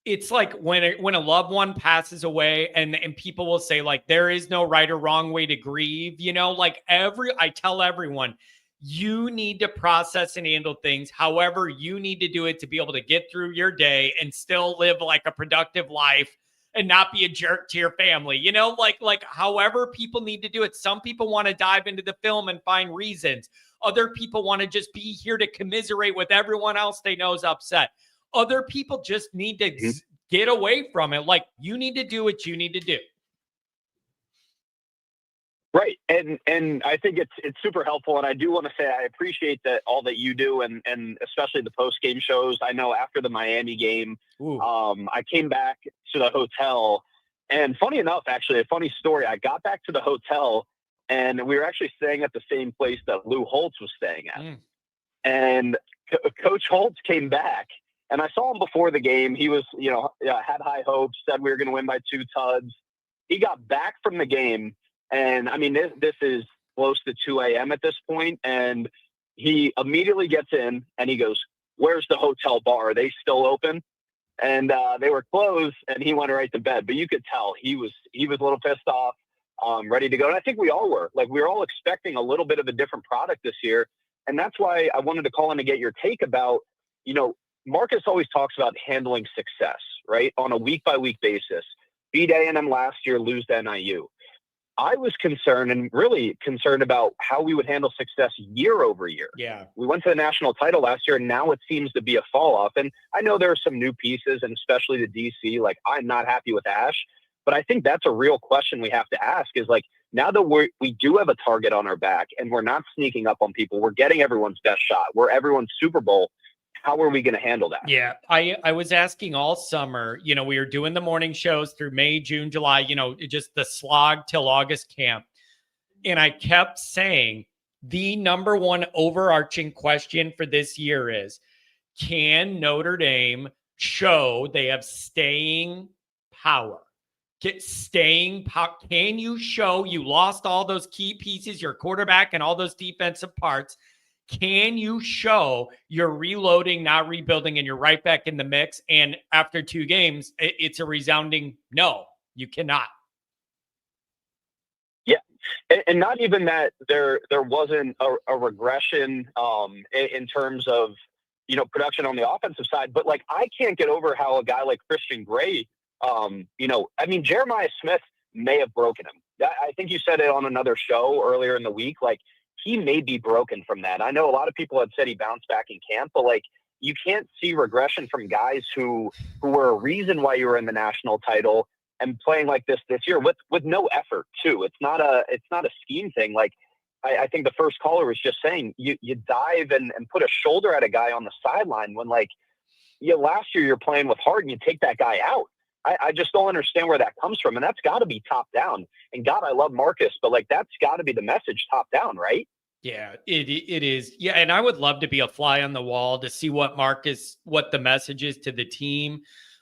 it's like when a loved one passes away and people will say like, there is no right or wrong way to grieve, you know, like I tell everyone, you need to process and handle things however you need to do it to be able to get through your day and still live like a productive life and not be a jerk to your family. You know, like however people need to do it. Some people want to dive into the film and find reasons. Other people want to just be here to commiserate with everyone else they know is upset. Other people just need to get away from it. Like, you need to do what you need to do. Right. And I think it's super helpful. And I do want to say I appreciate that all that you do and especially the post game shows. I know after the Miami game, I came back to the hotel, and funny enough, actually a funny story. I got back to the hotel and we were actually staying at the same place that Lou Holtz was staying at. And Coach Holtz came back, and I saw him before the game. He was, had high hopes, said we were going to win by 2 tuds. He got back from the game. And I mean, this is close to 2 a.m. at this point, and he immediately gets in and he goes, "Where's the hotel bar? Are they still open?" And they were closed, and he went right to bed. But you could tell he was a little pissed off, ready to go. And I think we all were. Like, we were all expecting a little bit of a different product this year, and that's why I wanted to call in to get your take about, Marcus always talks about handling success, right, on a week-by-week basis. Beat A&M last year, lose to NIU. I was concerned and really concerned about how we would handle success year over year. Yeah. We went to the national title last year, and now it seems to be a fall off. And I know there are some new pieces, and especially the DC, like, I'm not happy with Ash, but I think that's a real question we have to ask is, like, now that we do have a target on our back and we're not sneaking up on people, we're getting everyone's best shot, we're everyone's Super Bowl. How are we going to handle that? Yeah, I was asking all summer, we were doing the morning shows through May, June, July, just the slog till August camp. And I kept saying, the number one overarching question for this year is, can Notre Dame show they have staying power? Can you show you lost all those key pieces, your quarterback and all those defensive parts? Can you show you're reloading, not rebuilding, and you're right back in the mix? And after 2 games, it's a resounding no, you cannot. Yeah. And not even that there wasn't a regression in terms of, production on the offensive side, but like, I can't get over how a guy like Christian Gray, Jeremiah Smith may have broken him. I think you said it on another show earlier in the week. Like, he may be broken from that. I know a lot of people had said he bounced back in camp, but like, you can't see regression from guys who were a reason why you were in the national title and playing like this year with no effort too. It's not a scheme thing. Like, I think the first caller was just saying you dive and put a shoulder at a guy on the sideline when, like, last year you're playing with heart and you take that guy out. I just don't understand where that comes from. And that's got to be top down. And God, I love Marcus, but like, that's got to be the message top down, right? Yeah, it is. Yeah, and I would love to be a fly on the wall to see what the message is to the team.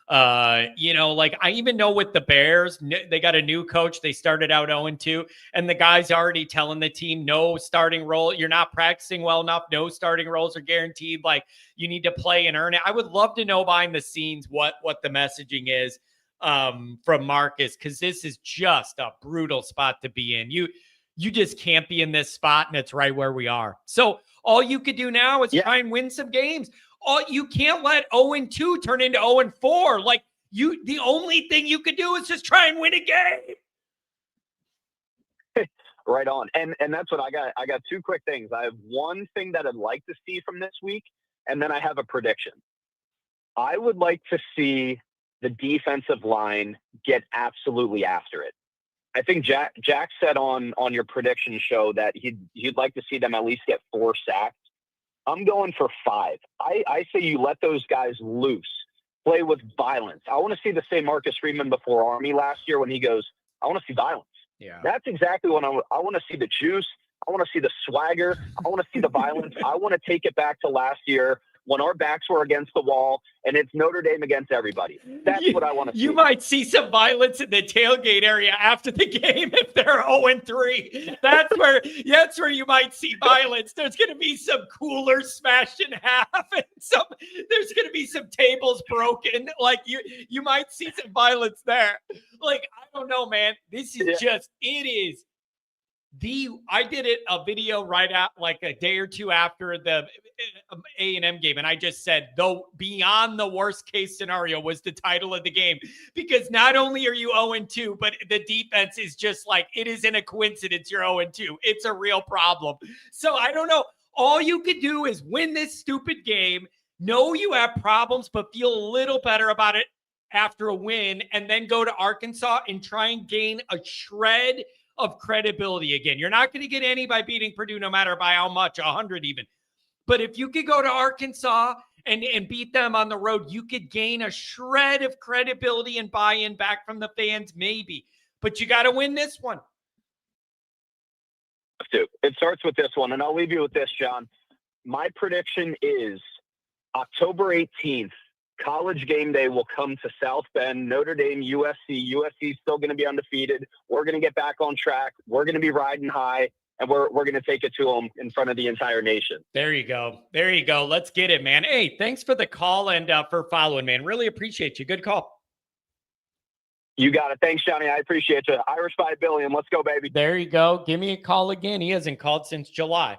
Like, I even know with the Bears, they got a new coach. They started out 0-2, and the guy's already telling the team, no starting role. You're not practicing well enough. No starting roles are guaranteed. Like, you need to play and earn it. I would love to know behind the scenes what the messaging is from Marcus, because this is just a brutal spot to be in. You just can't be in this spot, and it's right where we are. So all you could do now is try and win some games. You can't let 0-2 turn into 0-4. Like, the only thing you could do is just try and win a game. Right on. And that's what I got. I got 2 quick things. I have one thing that I'd like to see from this week, and then I have a prediction. I would like to see the defensive line get absolutely after it. I think Jack said on your prediction show that he'd like to see them at least get 4 sacks. I'm going for 5. I say you let those guys loose, play with violence. I want to see the same Marcus Freeman before Army last year when he goes, I want to see violence. Yeah, that's exactly what I want to see. The juice. I want to see the swagger. I want to see the violence. I want to take it back to last year when our backs were against the wall and it's Notre Dame against everybody. That's what I want to see. You might see some violence in the tailgate area after the game if they're 0-3. That's where you might see violence. There's going to be some coolers smashed in half and there's going to be some tables broken. Like, you might see some violence there. Like, I don't know, man. This is it is. I did a video right out like a day or 2 after the A&M game, and I just said, though, beyond the worst case scenario was the title of the game, because not only are you 0-2, but the defense is just like, it isn't a coincidence you're 0-2. It's a real problem. So I don't know. All you could do is win this stupid game, know you have problems, but feel a little better about it after a win, and then go to Arkansas and try and gain a shred of credibility again. You're not going to get any by beating Purdue, no matter by how much, 100 even. But if you could go to Arkansas and beat them on the road, you could gain a shred of credibility and buy-in back from the fans, maybe. But you got to win this one. It starts with this one, and I'll leave you with this, John. My prediction is October 18th, College game day will come to South Bend, Notre Dame, USC. USC is still going to be undefeated. We're going to get back on track. We're going to be riding high, and we're going to take it to them in front of the entire nation. There you go. There you go. Let's get it, man. Hey, thanks for the call and for following, man. Really appreciate you. Good call. You got it. Thanks, Johnny. I appreciate you. Irish by a billion. Let's go, baby. There you go. Give me a call again. He hasn't called since July.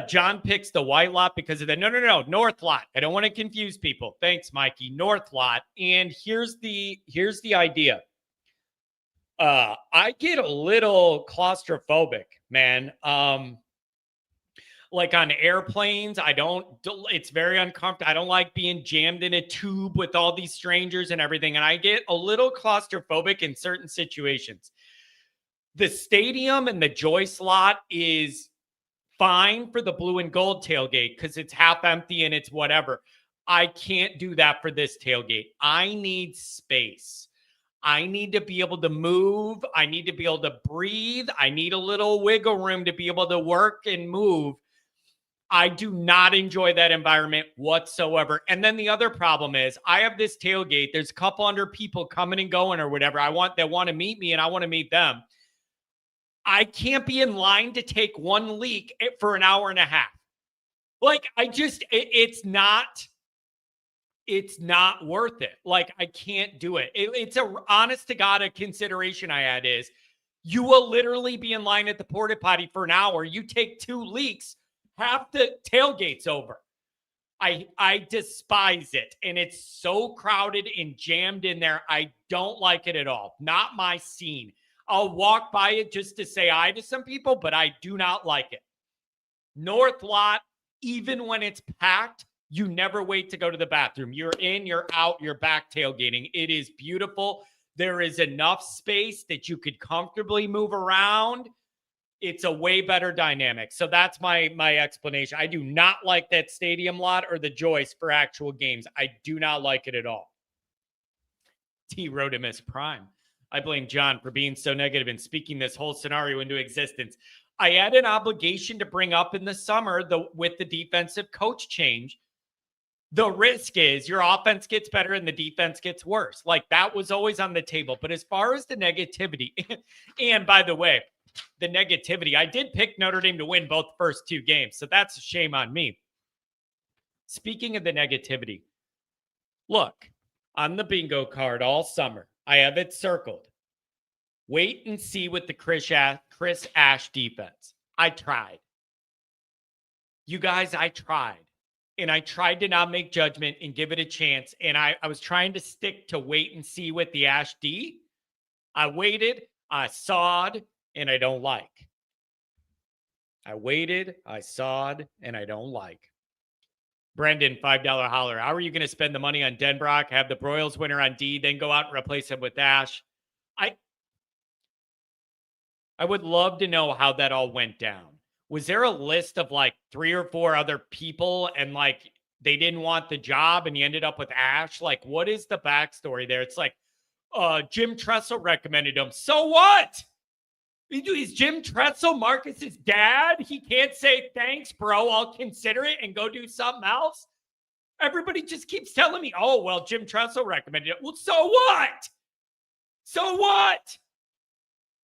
John picks the white lot because of the no, North lot. I don't want to confuse people. Thanks, Mikey. North lot. And here's the idea. I get a little claustrophobic, man. Like on airplanes, it's very uncomfortable. I don't like being jammed in a tube with all these strangers and everything. And I get a little claustrophobic in certain situations. The stadium and the Joy slot is fine for the blue and gold tailgate because it's half empty and it's whatever. I can't do that for this tailgate. I need space. I need to be able to move. I need to be able to breathe. I need a little wiggle room to be able to work and move. I do not enjoy that environment whatsoever. And then the other problem is I have this tailgate. There's a couple hundred people coming and going or whatever. That want to meet me and I want to meet them. I can't be in line to take one leak for an hour and a half. Like, it's not worth it. Like, I can't do it. It's a honest to God, a consideration I had is you will literally be in line at the porta potty for an hour. You take 2 leaks, half the tailgate's over. I despise it. And it's so crowded and jammed in there. I don't like it at all. Not my scene. I'll walk by it just to say hi to some people, but I do not like it. North lot, even when it's packed, you never wait to go to the bathroom. You're in, you're out, you're back tailgating. It is beautiful. There is enough space that you could comfortably move around. It's a way better dynamic. So that's my explanation. I do not like that stadium lot or the joist for actual games. I do not like it at all. T. Rodimus Prime. I blame John for being so negative and speaking this whole scenario into existence. I had an obligation to bring up in the summer with the defensive coach change. The risk is your offense gets better and the defense gets worse. Like, that was always on the table. But as far as the negativity, and by the way, the negativity, I did pick Notre Dame to win both first 2 games. So that's a shame on me. Speaking of the negativity, look, on the bingo card all summer, I have it circled. Wait and see with the Chris Ash defense. I tried. You guys, I tried. And I tried to not make judgment and give it a chance. And I was trying to stick to wait and see with the Ash D. I waited, I sawed, and I don't like. I waited, I sawed, and I don't like. Brendan, $5 holler. How are you going to spend the money on Denbrock, have the Broyles winner on D, then go out and replace him with Ash? I would love to know how that all went down. Was there a list of like 3 or 4 other people and like they didn't want the job and you ended up with Ash? Like, what is the backstory there? It's like, Jim Tressel recommended him. So what? Is Jim Tressel Marcus's dad? He can't say, thanks, bro, I'll consider it and go do something else. Everybody just keeps telling me, oh, well, Jim Tressel recommended it. Well, so what? So what?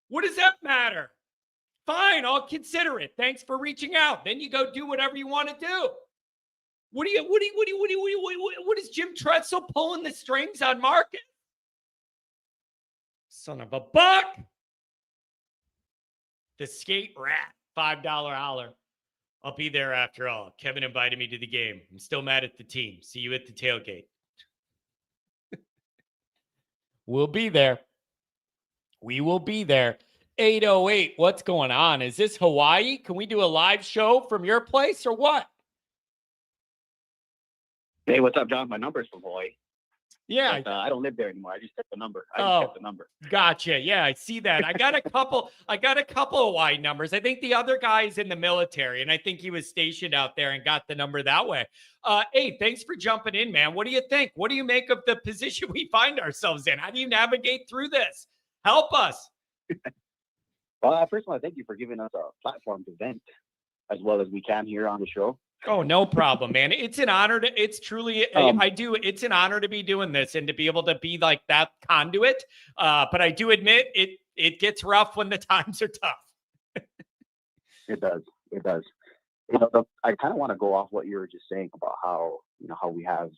What does that matter? Fine, I'll consider it. Thanks for reaching out. Then you go do whatever you want to do. What is Jim Tressel pulling the strings on Marcus? Son of a buck. The skate rat, $5 holler. I'll be there after all. Kevin invited me to the game. I'm still mad at the team. See you at the tailgate. We'll be there. We will be there. 808, what's going on? Is this Hawaii? Can we do a live show from your place or what? Hey, what's up, John? My number's from Hawaii. Yeah. But, I don't live there anymore. I just kept the number. Gotcha. Yeah, I see that. I got a couple of Hawaii numbers. I think the other guy is in the military, and I think he was stationed out there and got the number that way. Hey, thanks for jumping in, man. What do you think? What do you make of the position we find ourselves in? How do you navigate through this? Help us. Well, first of all, thank you for giving us a platform to vent as well as we can here on the show. Oh, no problem, man. It's an honor it's an honor to be doing this and to be able to be like that conduit. But I do admit it gets rough when the times are tough. It does. You know, I kind of want to go off what you were just saying about how we have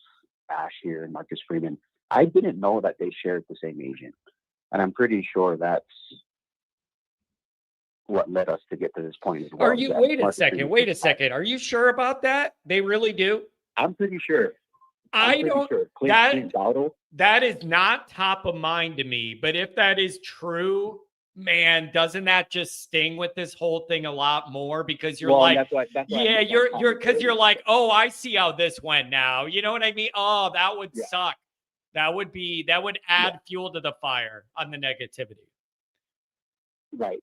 Ash here and Marcus Freeman. I didn't know that they shared the same agent. And I'm pretty sure that's what led us to get to this point as well. Wait a second. Are you sure about that? They really do? I'm pretty sure. That is not top of mind to me. But if that is true, man, doesn't that just sting with this whole thing a lot more? Because you're you're like, oh, I see how this went now. You know what I mean? Oh, that would suck. That would add fuel to the fire on the negativity. Right.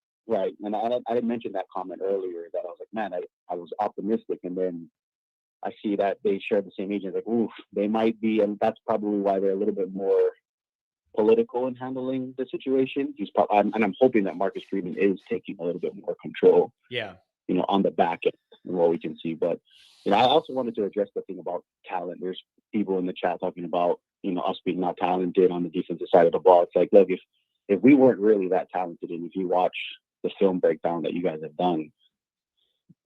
And I didn't mention that comment earlier that I was like, man, I was optimistic. And then I see that they share the same agent. Like, oof, they might be. And that's probably why they're a little bit more political in handling the situation. He's probably, and I'm hoping that Marcus Freeman is taking a little bit more control. Yeah. On the back end and what we can see. But, I also wanted to address the thing about talent. There's people in the chat talking about, us being not talented on the defensive side of the ball. It's like, look, if we weren't really that talented, and if you watch the film breakdown that you guys have done,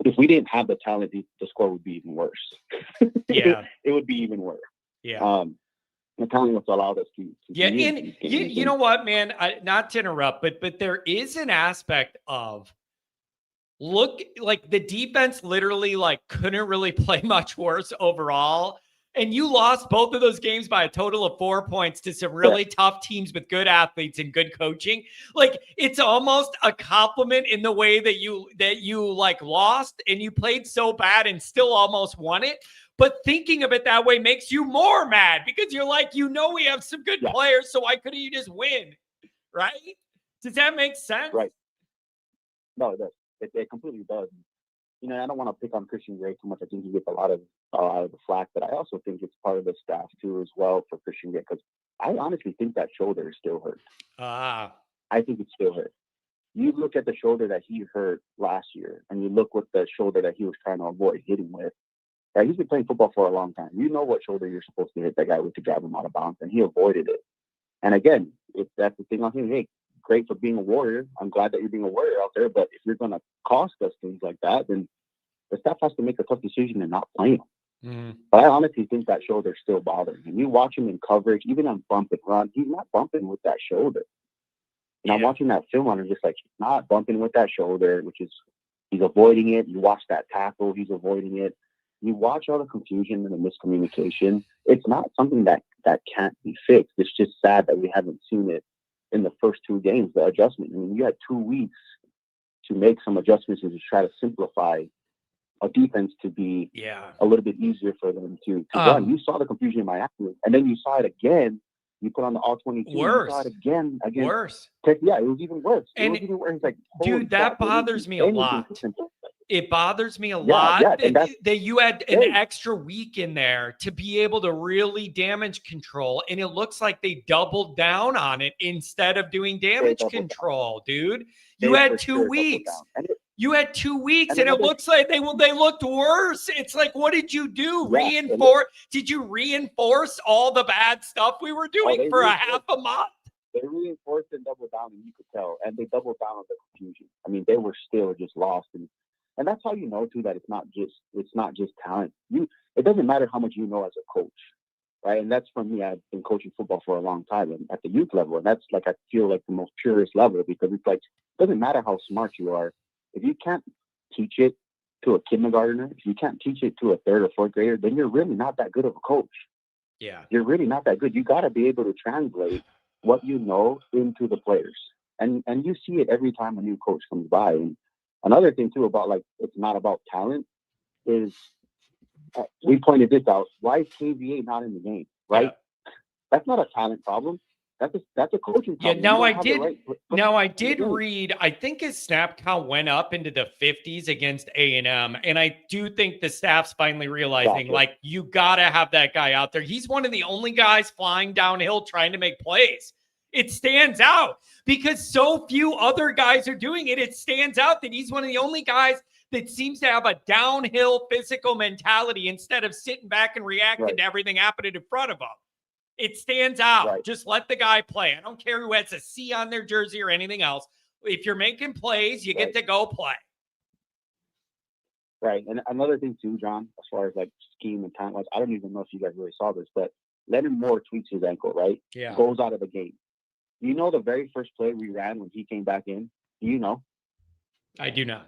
if we didn't have the talent, the score would be even worse. Yeah. It would be even worse. Yeah. The talent was allowed us to yeah. And you know what, man, not to interrupt, but there is an aspect of, look, like the defense literally couldn't really play much worse overall. And you lost both of those games by a total of 4 points to some really tough teams with good athletes and good coaching. It's almost a compliment in the way that you lost and you played so bad and still almost won it. But thinking of it that way makes you more mad because you're like, we have some good players, so why couldn't you just win? Right? Does that make sense? Right. No, it does. It completely does. I don't want to pick on Christian Gray too much. I think he gets a lot of the flack, but I also think it's part of the staff too as well for Christian Gray, because I honestly think that shoulder is still hurt. I think it's still hurt. You look at the shoulder that he hurt last year, and you look with the shoulder that he was trying to avoid hitting with. Right? He's been playing football for a long time. You know what shoulder you're supposed to hit that guy with to drive him out of bounds, and he avoided it. And again, that's the thing on him. Hey, great for being a warrior. I'm glad that you're being a warrior out there. But if you're going to cost us things like that, then the staff has to make a tough decision and not play him. But I honestly think that shoulder's still bothering him. You watch him in coverage, even on bump and run, he's not bumping with that shoulder. And I'm watching that film on him, just like he's not bumping with that shoulder, which is he's avoiding it. You watch that tackle, he's avoiding it. You watch all the confusion and the miscommunication. It's not something that can't be fixed. It's just sad that we haven't seen it in the first 2 games, the adjustment. I mean, you had 2 weeks to make some adjustments and to try to simplify a defense to be a little bit easier for them to run. You saw the confusion in Miami, and then you saw it again. You put on the all-22. Worse. You saw it again. Worse. Yeah, it was even worse. And it was even worse. It's like, dude, that bothers me a lot. It bothers me a lot that you had an extra week in there to be able to really damage control. And it looks like they doubled down on it instead of doing damage control, dude. You had 2 weeks. You had 2 weeks, and it looks like they looked worse. It's like, what did you do? Did you reinforce all the bad stuff we were doing for a half a month? They reinforced and doubled down, and you could tell. And they doubled down on the confusion. I mean, they were still just lost, and that's how you know too that it's not just talent. It doesn't matter how much you know as a coach, right? And that's for me. I've been coaching football for a long time, and at the youth level, and that's like I feel like the most purest level, because it's like it doesn't matter how smart you are. If you can't teach it to a kindergartner, if you can't teach it to a 3rd or 4th grader, then you're really not that good of a coach. Yeah. You're really not that good. You got to be able to translate what you know into the players. And you see it every time a new coach comes by. And another thing too about it's not about talent is we pointed this out. Why is KVA not in the game, right? Yeah. That's not a talent problem. That's a coaching problem. Yeah, I did read, I think his snap count went up into the 50s against A&M. And I do think the staff's finally realizing, you got to have that guy out there. He's one of the only guys flying downhill trying to make plays. It stands out because so few other guys are doing it. It stands out that he's one of the only guys that seems to have a downhill physical mentality instead of sitting back and reacting to everything happening in front of him. It stands out. Right. Just let the guy play. I don't care who has a C on their jersey or anything else. If you're making plays, you get to go play. Right. And another thing too, John, as far as scheme and talent wise, I don't even know if you guys really saw this, but Leonard Moore tweaks his ankle, right? Yeah. Goes out of the game. You know the very first play we ran when he came back in? Do you know? I do not.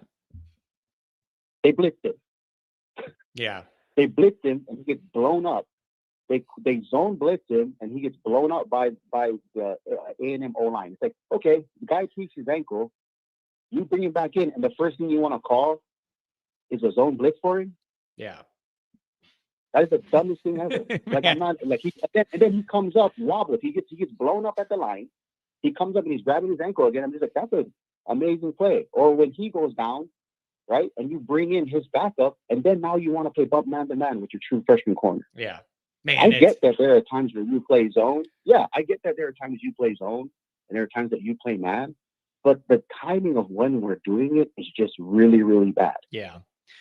They blitzed him. Yeah. They blitzed him and he gets blown up. They zone blitz him, and he gets blown up by the A&M O-line. It's like, okay, the guy tweaks his ankle. You bring him back in, and the first thing you want to call is a zone blitz for him? Yeah. That is the dumbest thing ever. And then he comes up wobbled. He gets blown up at the line. He comes up and he's grabbing his ankle again. I'm just like, that's an amazing play. Or when he goes down, right, and you bring in his backup, and then now you want to play bump man-to-man with your true freshman corner. Yeah. Man, I get that there are times where you play zone. Yeah, I get that there are times you play zone and there are times that you play man. But the timing of when we're doing it is just really, really bad. Yeah.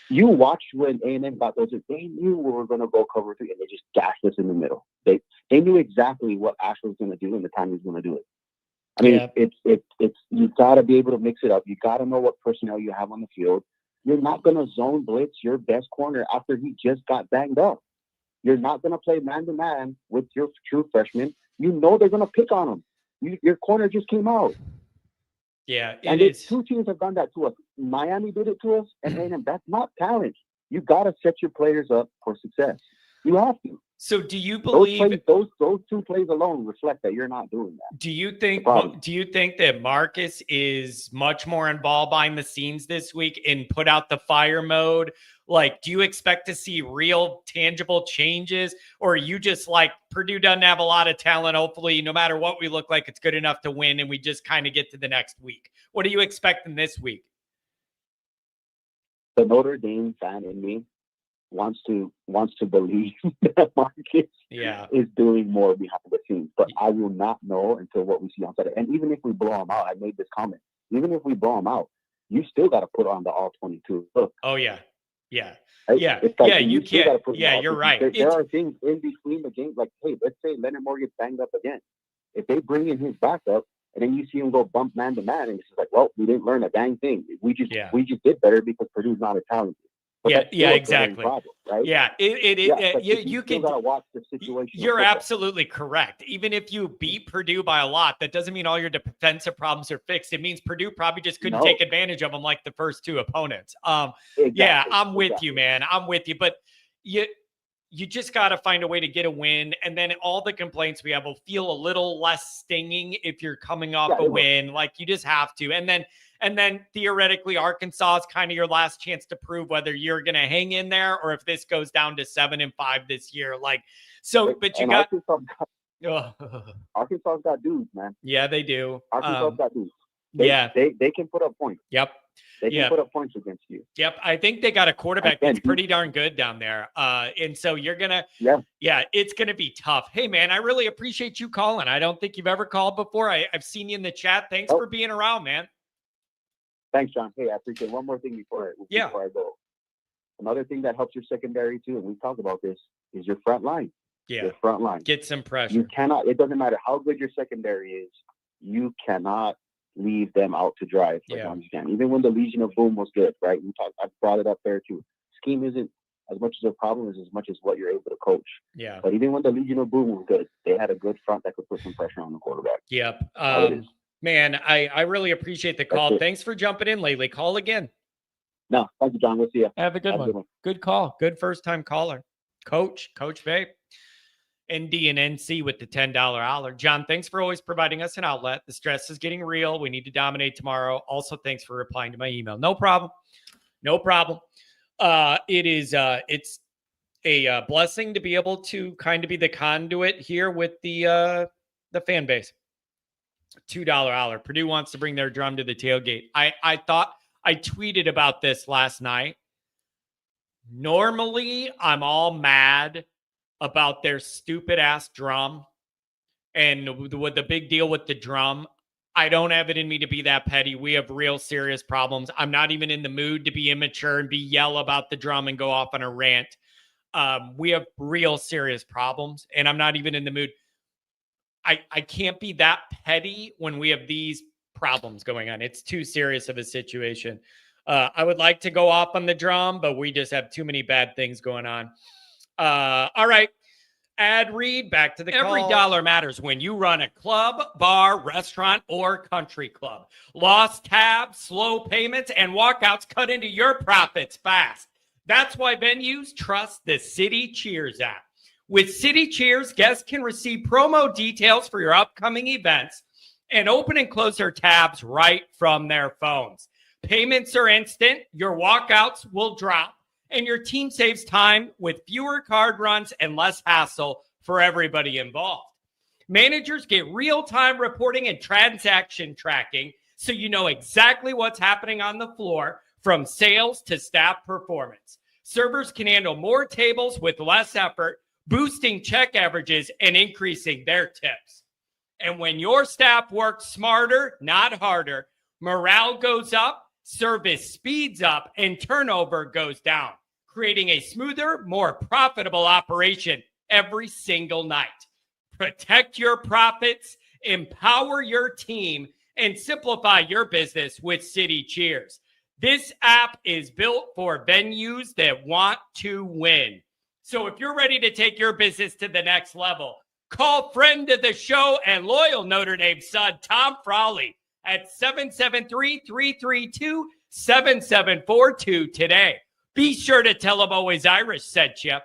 You watched when A&M got those. They knew we were going to go cover 3, and they just gashed us in the middle. They knew exactly what Ash was going to do and the time he was going to do it. I mean, it's you got to be able to mix it up. You got to know what personnel you have on the field. You're not going to zone blitz your best corner after he just got banged up. You're not going to play man-to-man with your true freshman. You know they're going to pick on him. Your corner just came out. Yeah, and two teams have done that to us. Miami did it to us, and A&M. That's not talent. You got to set your players up for success. You have to. So, do you believe those 2 plays alone reflect that you're not doing that? Do you think that Marcus is much more involved behind the scenes this week in put out the fire mode? Like, do you expect to see real tangible changes, or are you just like Purdue doesn't have a lot of talent? Hopefully, no matter what we look like, it's good enough to win, and we just kind of get to the next week. What are you expecting this week? The Notre Dame fan in me wants to believe that Marcus is doing more behind the scenes, but I will not know until what we see on Saturday. And even if we blow them out, I made this comment. Even if we blow them out, you still got to put on the all 22 look. Oh yeah. Yeah. Right? Yeah. Like, yeah. You can't. Yeah, you're right. There are things in between the games. Like, hey, let's say Leonard Moore gets banged up again. If they bring in his backup and then you see him go bump man to man, and it's just like, well, we didn't learn a dang thing. We just did better because Purdue's not as talented. But exactly. Problem, right? Yeah, you can gotta watch the situation. You're absolutely correct. Even if you beat Purdue by a lot, that doesn't mean all your defensive problems are fixed. It means Purdue probably just couldn't take advantage of them like the first 2 opponents. Yeah, I'm with you, man. I'm with you. But you just got to find a way to get a win, and then all the complaints we have will feel a little less stinging if you're coming off a win. Like, you just have to, and then theoretically Arkansas is kind of your last chance to prove whether you're going to hang in there or if this goes down to 7-5 this year. Like, so, but you got Arkansas's got dudes, man. Yeah, they do. Arkansas's got dudes. They can put up points. Yep. They can put up points against you. Yep. I think they got a quarterback that's pretty darn good down there. And so you're going to, it's going to be tough. Hey, man, I really appreciate you calling. I don't think you've ever called before. I've seen you in the chat. Thanks for being around, man. Thanks, John. Hey, I appreciate it. One more thing before I go. Another thing that helps your secondary, too, and we talked about this, is your front line. Yeah. Your front line. Get some pressure. You cannot, it doesn't matter how good your secondary is, you cannot leave them out to dry for as long as you can. Even when the Legion of Boom was good, right? I brought it up there too. Scheme isn't as much as a problem as much as what you're able to coach. Yeah. But even when the Legion of Boom was good, they had a good front that could put some pressure on the quarterback. Yep. Man, I really appreciate the call. Thanks for jumping in lately. Call again. No, thank you, John. We'll see you. Have a good one. Good call. Good first-time caller. Coach Vape. ND and NC with the $10 hour. John, thanks for always providing us an outlet. The stress is getting real. We need to dominate tomorrow. Also, thanks for replying to my email. No problem. It's a blessing to be able to kind of be the conduit here with the fan base. $2 hour. Purdue wants to bring their drum to the tailgate. I thought I tweeted about this last night. Normally, I'm all mad about their stupid ass drum and with the big deal with the drum. I don't have it in me to be that petty. We have real serious problems. I'm not even in the mood to be immature and yell about the drum and go off on a rant. We have real serious problems, and I'm not even in the mood. I can't be that petty when we have these problems going on. It's too serious of a situation. I would like to go off on the drum, but we just have too many bad things going on. All right. Ad read, back to the call. Every dollar matters when you run a club, bar, restaurant, or country club. Lost tabs, slow payments, and walkouts cut into your profits fast. That's why venues trust the City Cheers app. With City Cheers, guests can receive promo details for your upcoming events and open and close their tabs right from their phones. Payments are instant, your walkouts will drop, and your team saves time with fewer card runs and less hassle for everybody involved. Managers get real-time reporting and transaction tracking so you know exactly what's happening on the floor from sales to staff performance. Servers can handle more tables with less effort. boosting check averages and increasing their tips. And when your staff works smarter, not harder, morale goes up, service speeds up, and turnover goes down, creating a smoother, more profitable operation every single night. Protect your profits, empower your team, and simplify your business with City Cheers. This app is built for venues that want to win. So if you're ready to take your business to the next level, call friend of the show and loyal Notre Dame son, Tom Frawley, at 773-332-7742 today. Be sure to tell him Always Irish sent you.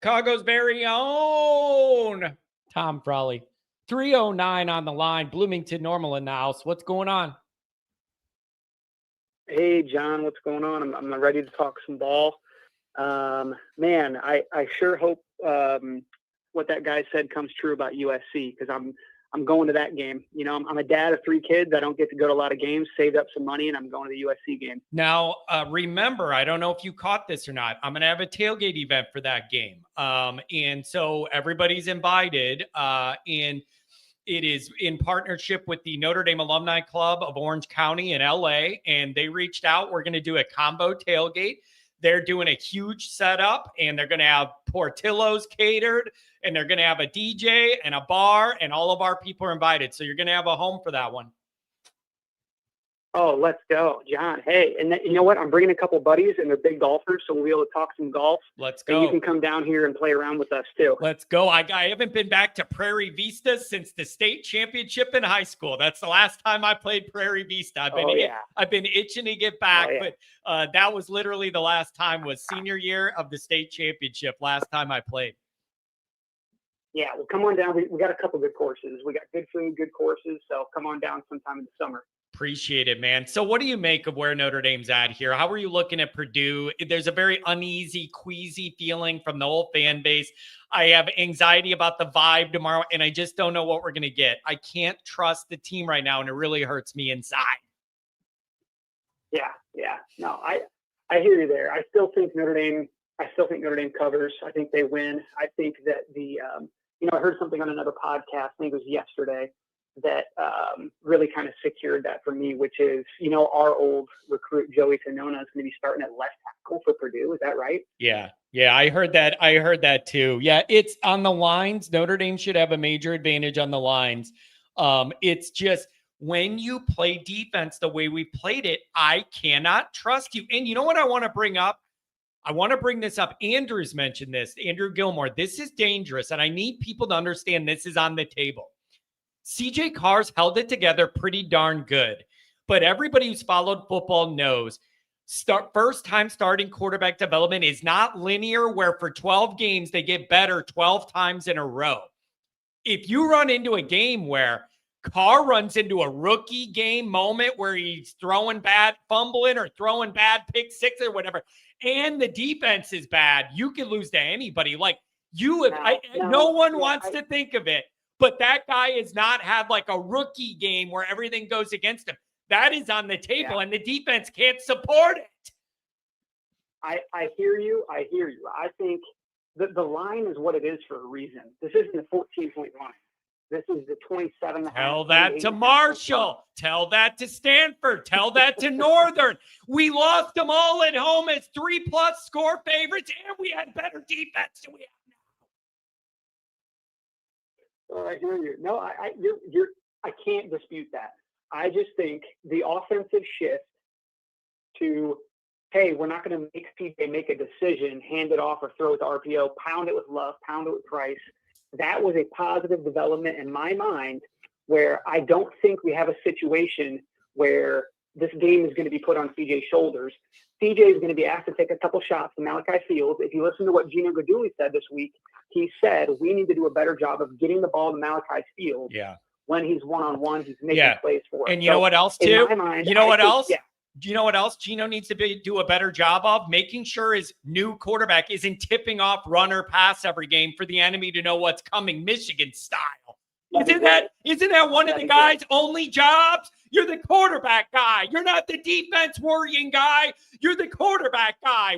Chicago's very own Tom Frawley. 309 on the line. Bloomington Normal in the house. What's going on? Hey, John, what's going on? I'm ready to talk some ball. Man, I sure hope what that guy said comes true about USC, because I'm going to that game. You know, I'm a dad of 3 kids. I don't get to go to a lot of games, saved up some money, and I'm going to the USC game. Now, remember, I don't know if you caught this or not. I'm going to have a tailgate event for that game. And so everybody's invited. And it is in partnership with the Notre Dame Alumni Club of Orange County in LA. And they reached out. We're going to do a combo tailgate. They're doing a huge setup, and they're going to have Portillo's catered, and they're going to have a DJ and a bar, and all of our people are invited. So you're going to have a home for that one. Oh, let's go, John. Hey, and you know what? I'm bringing a couple buddies, and they're big golfers, so we'll be able to talk some golf. Let's go. And you can come down here and play around with us, too. Let's go. I haven't been back to Prairie Vista since the state championship in high school. That's the last time I played Prairie Vista. I've been itching to get back, but that was literally the last time, was senior year of the state championship, last time I played. Yeah, well, come on down. We got a couple good courses. We got good food, good courses, so come on down sometime in the summer. Appreciate it, man. So what do you make of where Notre Dame's at here? How are you looking at Purdue? There's a very uneasy, queasy feeling from the whole fan base. I have anxiety about the vibe tomorrow, and I just don't know what we're going to get. I can't trust the team right now, and it really hurts me inside. Yeah. No, I hear you there. I still think Notre Dame covers. I think they win. I think that I heard something on another podcast, I think it was yesterday, that really kind of secured that for me, which is, our old recruit Joey Tanona is going to be starting at left tackle for Purdue. Is that right? Yeah, I heard that too. Yeah, it's on the lines. Notre Dame should have a major advantage on the lines. It's just when you play defense the way we played it, I cannot trust you. And you know what I want to bring up? I want to bring this up. Andrew's mentioned this. Andrew Gilmore. This is dangerous, and I need people to understand this is on the table. CJ Carr's held it together pretty darn good, but everybody who's followed football knows first time starting quarterback development is not linear, where for 12 games they get better 12 times in a row. If you run into a game where Carr runs into a rookie game moment where he's throwing bad, fumbling, or throwing bad pick six or whatever, and the defense is bad, you can lose to anybody. Like no one wants to think of it. But that guy has not had like a rookie game where everything goes against him. That is on the table, and the defense can't support it. I hear you. I think the line is what it is for a reason. This isn't a 14-point line. This is the 27. Tell that to Marshall. Tell that to Stanford. Tell that to Northern. We lost them all at home as 3+ score favorites, and we had better defense than we have. Oh, I hear you. No, I can't dispute that. I just think the offensive shift to, hey, we're not going to make PJ make a decision, hand it off or throw it to RPO, pound it with Love, pound it with Price. That was a positive development in my mind, where I don't think we have a situation where this game is going to be put on CJ's shoulders. CJ is going to be asked to take a couple shots to Malachi Fields. If you listen to what Gino Guidugli said this week, he said we need to do a better job of getting the ball to Malachi Fields. Yeah. When he's one-on-one, he's making plays for us. And you know what else, too? Mind, you know what else? Yeah. Do you know what else Gino needs to do a better job of? Making sure his new quarterback isn't tipping off run or pass every game for the enemy to know what's coming, Michigan style. Isn't that one of the guys' only jobs? You're the quarterback guy. You're not the defense worrying guy. You're the quarterback guy.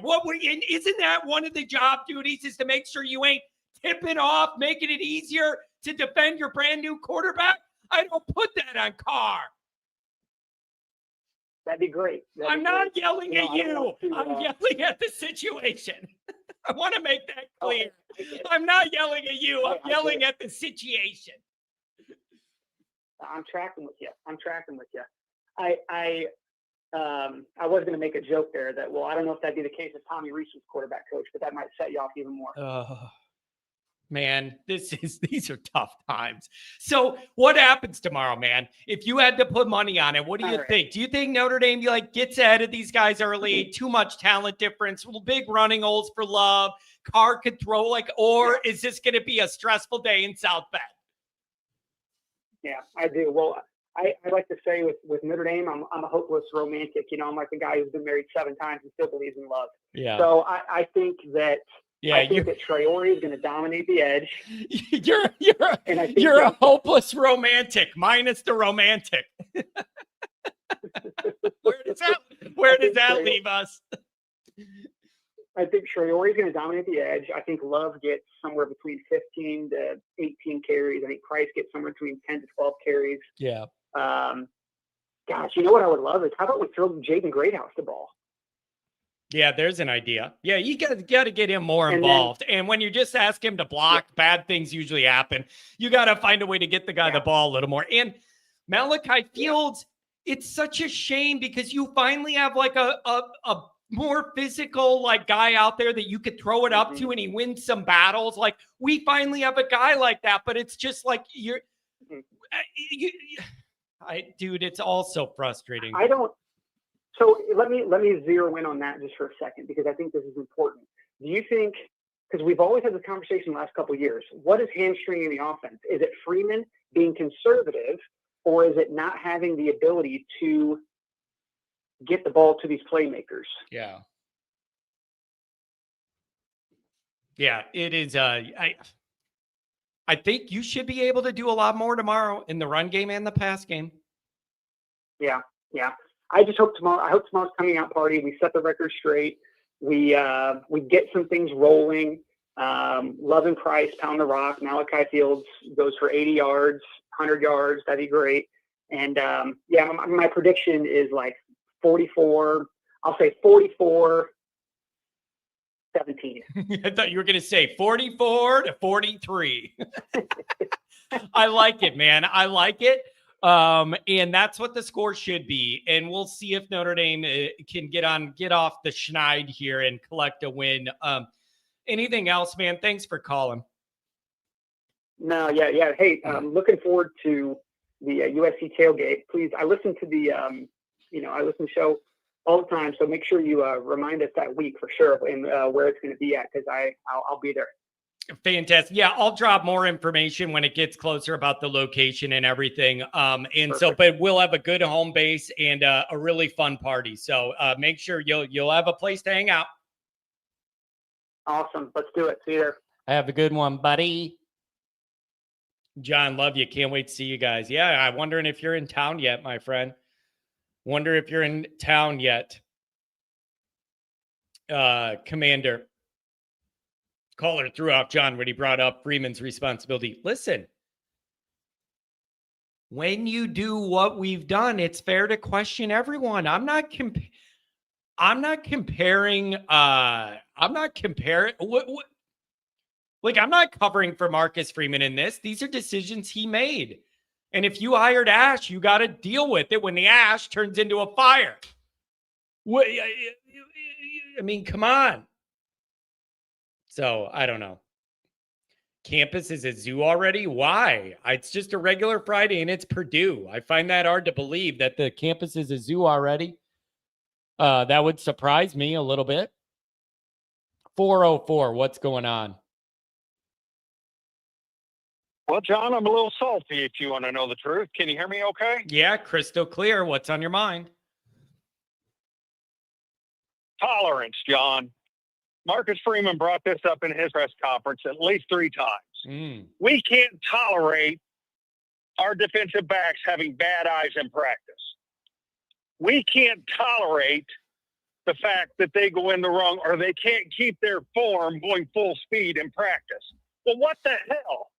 Isn't that one of the job duties, is to make sure you ain't tipping off, making it easier to defend your brand new quarterback? I don't put that on Carr. That'd be great. I'm not yelling at you. I'm yelling at the situation. I want to make that clear. I'm not yelling at you. I'm yelling at the situation. I'm tracking with you. I was going to make a joke there that, well, I don't know if that'd be the case if Tommy Rees was quarterback coach, but that might set you off even more. Man, these are tough times. So what happens tomorrow, man? If you had to put money on it, what do you think? Do you think Notre Dame gets ahead of these guys early? Too much talent difference, big running holes for Love. Carr could throw or is this going to be a stressful day in South Bend? Yeah, I do. Well, I like to say with Notre Dame, I'm a hopeless romantic. I'm like the guy who's been married 7 times and still believes in love. Yeah. So I think that that Traore is going to dominate the edge. You're a hopeless romantic, minus the romantic. Where does that leave us? I think Traore is going to dominate the edge. I think Love gets somewhere between 15 to 18 carries. I think Price gets somewhere between 10 to 12 carries. Yeah. Gosh, you know what I would love is how about we throw Jaden Greathouse the ball? Yeah, there's an idea. Yeah, you got to get him more involved. And when you just ask him to block, bad things usually happen. You got to find a way to get the guy the ball a little more. And Malachi Fields, it's such a shame because you finally have a more physical guy out there that you could throw it up to and he wins some battles. We finally have a guy like that, but it's just dude, it's all so frustrating. So let me zero in on that just for a second, because I think this is important. Do you think, because we've always had this conversation the last couple of years, what is hamstringing the offense? Is it Freeman being conservative, or is it not having the ability to get the ball to these playmakers? Yeah. Yeah, it is. I think you should be able to do a lot more tomorrow in the run game and the pass game. Yeah. I just hope tomorrow's coming out party. We set the record straight. We get some things rolling. Love and Price pound the rock. Malachi Fields goes for 80 yards, 100 yards. That'd be great. And my prediction is 44. I'll say 44-17. I thought you were going to say 44-43. I like it, man. I like it. And that's what the score should be. And we'll see if Notre Dame can get off the schneid here and collect a win. Anything else, man? Thanks for calling. No, yeah. Hey, looking forward to the USC tailgate. Please, I listen to the, I listen to the show all the time. So make sure you remind us that week for sure and where it's going to be at, because I'll be there. Fantastic. Yeah, I'll drop more information when it gets closer about the location and everything. But we'll have a good home base and a really fun party. So make sure you'll have a place to hang out. Awesome. Let's do it. See you there. Have a good one, buddy. John, love you. Can't wait to see you guys. Yeah, I'm wondering if you're in town yet, my friend. Wonder if you're in town yet. Commander. Caller threw off John when he brought up Freeman's responsibility. Listen, when you do what we've done, it's fair to question everyone. I'm not comparing. I'm not covering for Marcus Freeman in this. These are decisions he made. And if you hired ash, you got to deal with it when the ash turns into a fire. I mean, come on. So, I don't know. Campus is a zoo already? Why? It's just a regular Friday and it's Purdue. I find that hard to believe that the campus is a zoo already. That would surprise me a little bit. 404, what's going on? Well, John, I'm a little salty if you want to know the truth. Can you hear me okay? Yeah, crystal clear. What's on your mind? Tolerance, John. Marcus Freeman brought this up in his press conference at least 3 times. We can't tolerate our defensive backs having bad eyes in practice. We can't tolerate the fact that they go in the wrong or they can't keep their form going full speed in practice. Well, what the hell?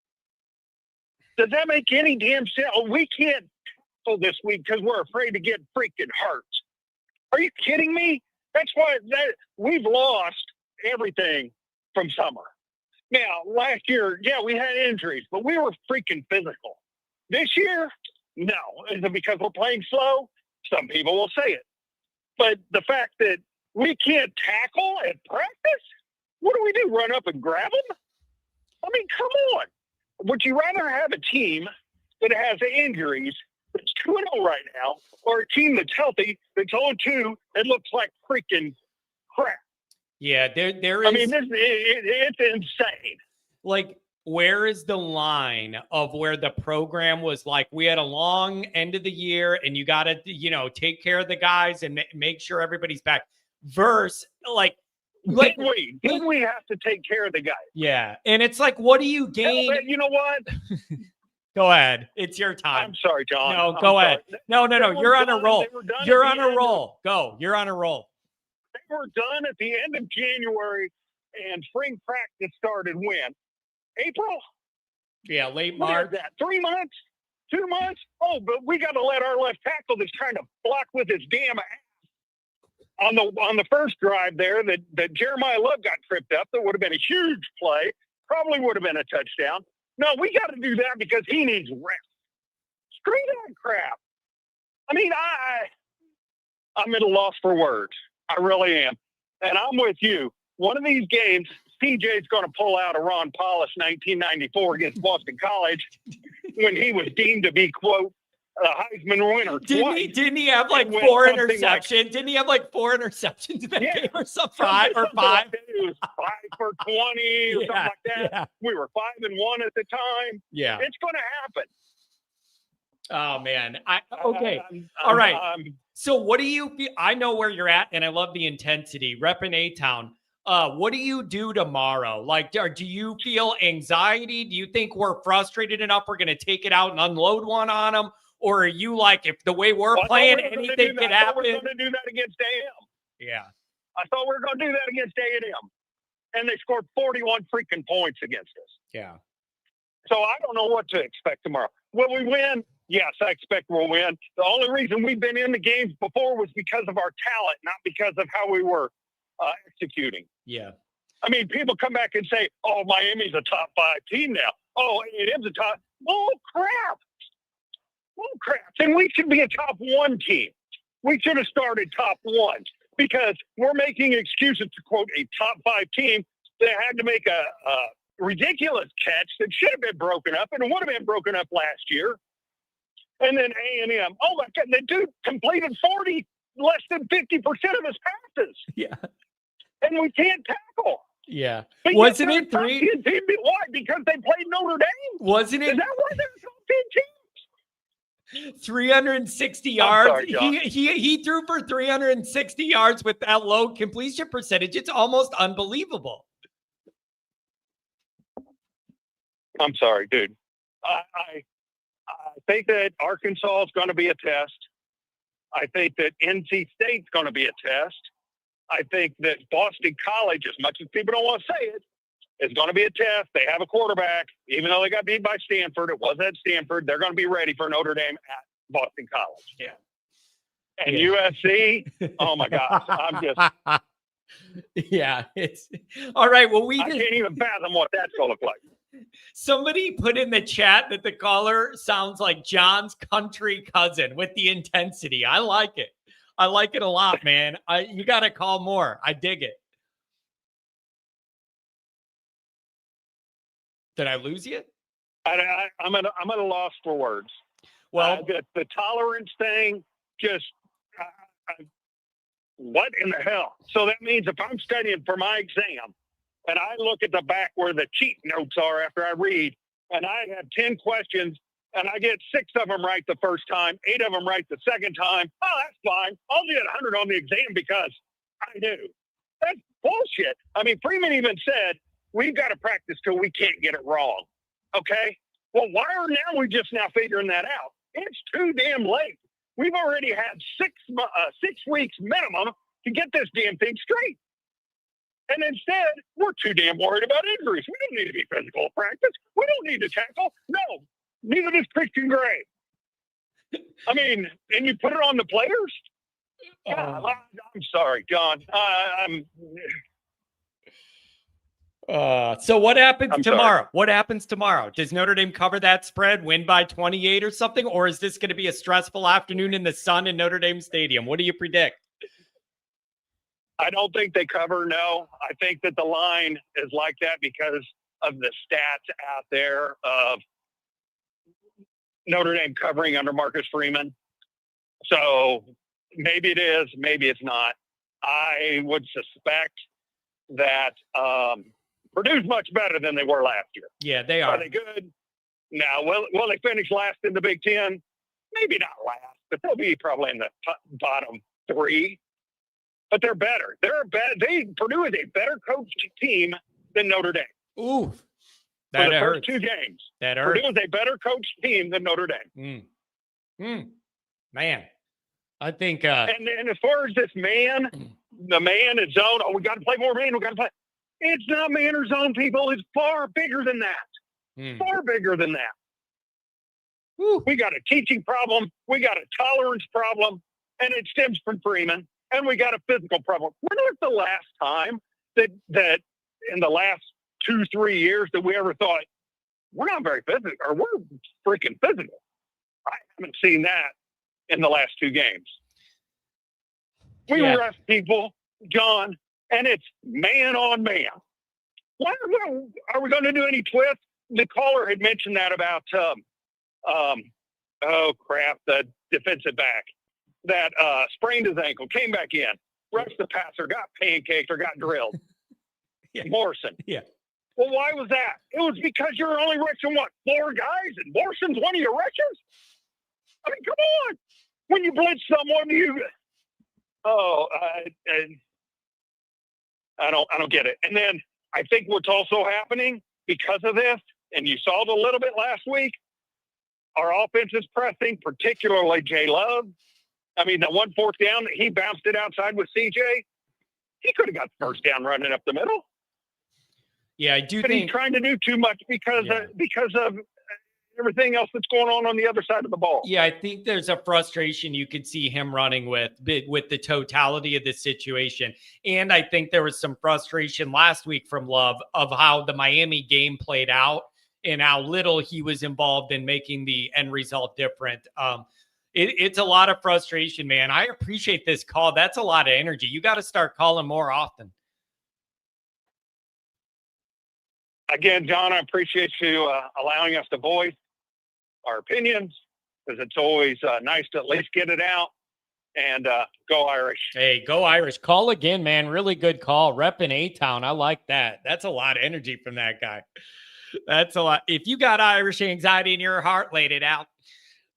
Does that make any damn sense? Oh, we can't tackle this week because we're afraid to get freaking hurt. Are you kidding me? That's why we've lost everything from summer. Now, last year, yeah, we had injuries, but we were freaking physical. This year, no. Is it because we're playing slow? Some people will say it. But the fact that we can't tackle at practice, what do? Run up and grab them? I mean, come on. Would you rather have a team that has injuries that's 2-0 right now, or a team that's healthy, that's 0-2, and looks like freaking crap? Yeah, there is. I mean, it's insane. Like, where is the line of where the program was like, we had a long end of the year and you got to, take care of the guys and make sure everybody's back, versus didn't we have to take care of the guys? Yeah. And it's like, what do you gain? Yeah, you know what? Go ahead. It's your time. I'm sorry, John. No, go ahead. No. You're on a roll. You're on a roll. Go. You're on a roll. They were done at the end of January, and spring practice started when? April? Yeah, late March. What is that? 3 months? 2 months? Oh, but we got to let our left tackle that's trying to block with his damn ass. On the first drive there that Jeremiah Love got tripped up, that would have been a huge play. Probably would have been a touchdown. No, we got to do that because he needs rest. Screw that crap. I mean, I'm at a loss for words. I really am. And I'm with you. One of these games, CJ's going to pull out a Ron Paulus 1994 against Boston College when he was deemed to be, quote, a Heisman winner. Didn't he have like 4 interceptions? Didn't he have like 4 interceptions in that game or something? 5 or 5? It was 5 for 20 or something like that. Yeah. We were 5-1 at the time. Yeah. It's going to happen. Oh, man. Okay. All right. So what do you feel? I know where you're at, and I love the intensity. Repping A-Town. What do you do tomorrow? Like, do you feel anxiety? Do you think we're frustrated enough we're going to take it out and unload one on them? Or are you like, if the way we're playing, anything could happen? I thought we were going to do that against A&M. Yeah. I thought we were going to do that against A&M. And they scored 41 freaking points against us. Yeah. So I don't know what to expect tomorrow. Will we win? Yes, I expect we'll win. The only reason we've been in the games before was because of our talent, not because of how we were executing. Yeah. I mean, people come back and say, oh, Miami's a top 5 team now. Oh, A&M's a top. Oh, crap. Oh, crap. Then we should be a top 1 team. We should have started top 1 because we're making excuses to, quote, a top 5 team that had to make a ridiculous catch that should have been broken up and would have been broken up last year. And then A&M, oh, my God, the dude completed less than 50% of his passes. Yeah. And we can't tackle. Yeah. But wasn't it 3? Why? Because they played Notre Dame. Wasn't it? Is that why they're top 10 teams? 360 yards. Sorry, he threw for 360 yards with that low completion percentage. It's almost unbelievable. I'm sorry, dude. I think that Arkansas is going to be a test. I think that NC State's going to be a test. I think that Boston College, as much as people don't want to say it, is going to be a test. They have a quarterback. Even though they got beat by Stanford, it was at Stanford. They're going to be ready for Notre Dame at Boston College. Yeah. And USC, oh, my gosh. I'm just... Yeah. It's all right. Well, I can't even fathom what that's going to look like. Somebody put in the chat that the caller sounds like John's country cousin with the intensity. I like it. I like it a lot, man. You got to call more. I dig it. Did I lose you? I'm at a loss for words. Well, the tolerance thing, just what in the hell? So that means if I'm studying for my exam and I look at the back where the cheat notes are after I read, and I have 10 questions and I get 6 of them right the first time, 8 of them right the second time, oh, that's fine. I'll get 100 on the exam because I knew. That's bullshit. I mean, Freeman even said, we've got to practice till we can't get it wrong. Okay? Well, why are we just now figuring that out? It's too damn late. We've already had 6 weeks minimum to get this damn thing straight. And instead, we're too damn worried about injuries. We don't need to be physical at practice. We don't need to tackle. No, neither does Christian Gray. I mean, and you put it on the players? God, I'm sorry, John. So what happens tomorrow? Sorry. What happens tomorrow? Does Notre Dame cover that spread, win by 28 or something? Or is this going to be a stressful afternoon in the sun in Notre Dame Stadium? What do you predict? I don't think they cover, no. I think that the line is like that because of the stats out there of Notre Dame covering under Marcus Freeman. So maybe it is, maybe it's not. I would suspect that Purdue's much better than they were last year. Yeah, they are. Are they good? No. Will they finish last in the Big Ten? Maybe not last, but they'll be probably in the bottom three. But they're better. Purdue is a better coached team than Notre Dame. Ooh, that for the first two games. That hurts. Purdue is a better coached team than Notre Dame. Man, I think. And as far as this man, the man is zone. Oh, we got to play more man. We got to play. It's not man or zone, people. It's far bigger than that. Far bigger than that. Woo. We got a teaching problem. We got a tolerance problem, and it stems from Freeman. And we got a physical problem. When was the last time that in the last 2-3 years that we ever thought we're not very physical or we're freaking physical? I haven't seen that in the last 2 games. We rest people, John, and it's man on man. What are we going to do any twists? The caller had mentioned that about the defensive back that sprained his ankle, came back in, rushed the passer, got pancaked or got drilled. Morrison. Yeah. Well, why was that? It was because you're only rushing, 4 guys, and Morrison's one of your rushers? I mean, come on. When you blitz someone, I don't get it. And then I think what's also happening because of this, and you saw it a little bit last week, our offense is pressing, particularly Jay Love. I mean, the 1 4th down, he bounced it outside with CJ. He could have got the first down running up the middle. Yeah, I do but think he's trying to do too much because of everything else that's going on the other side of the ball. Yeah, I think there's a frustration you could see him running with the totality of the situation. And I think there was some frustration last week from Love of how the Miami game played out and how little he was involved in making the end result different. It's a lot of frustration, man. I appreciate this call. That's a lot of energy. You got to start calling more often. Again, John, I appreciate you allowing us to voice our opinions because it's always nice to at least get it out. And go Irish. Hey, go Irish. Call again, man. Really good call. Repping A-Town. I like that. That's a lot of energy from that guy. That's a lot. If you got Irish anxiety in your heart, laid it out.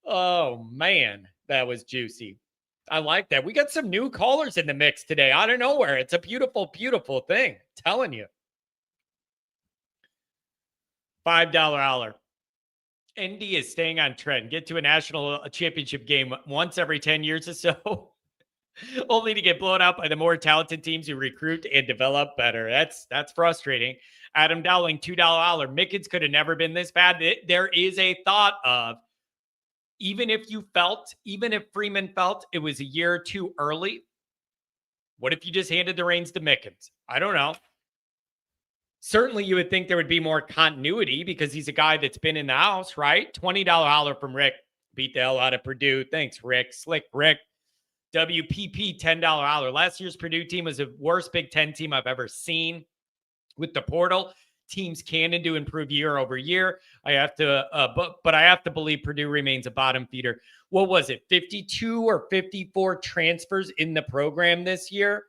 Oh, man, that was juicy. I like that. We got some new callers in the mix today out of nowhere. It's a beautiful, beautiful thing. I'm telling you. $5 hour. ND is staying on trend. Get to a national championship game once every 10 years or so, only to get blown out by the more talented teams who recruit and develop better. That's frustrating. Adam Dowling, $2 hour. Mickens could have never been this bad. There is a thought of, even if Freeman felt it was a year or 2 early, what if you just handed the reins to Mickens? I don't know. Certainly you would think there would be more continuity because he's a guy that's been in the house, right? $20 holler from Rick. Beat the hell out of Purdue. Thanks, Rick. Slick Rick. WPP, $10 holler. Last year's Purdue team was the worst Big Ten team I've ever seen. With the portal, teams can and do improve year over year. I have to, but I have to believe Purdue remains a bottom feeder. What was it? 52 or 54 transfers in the program this year.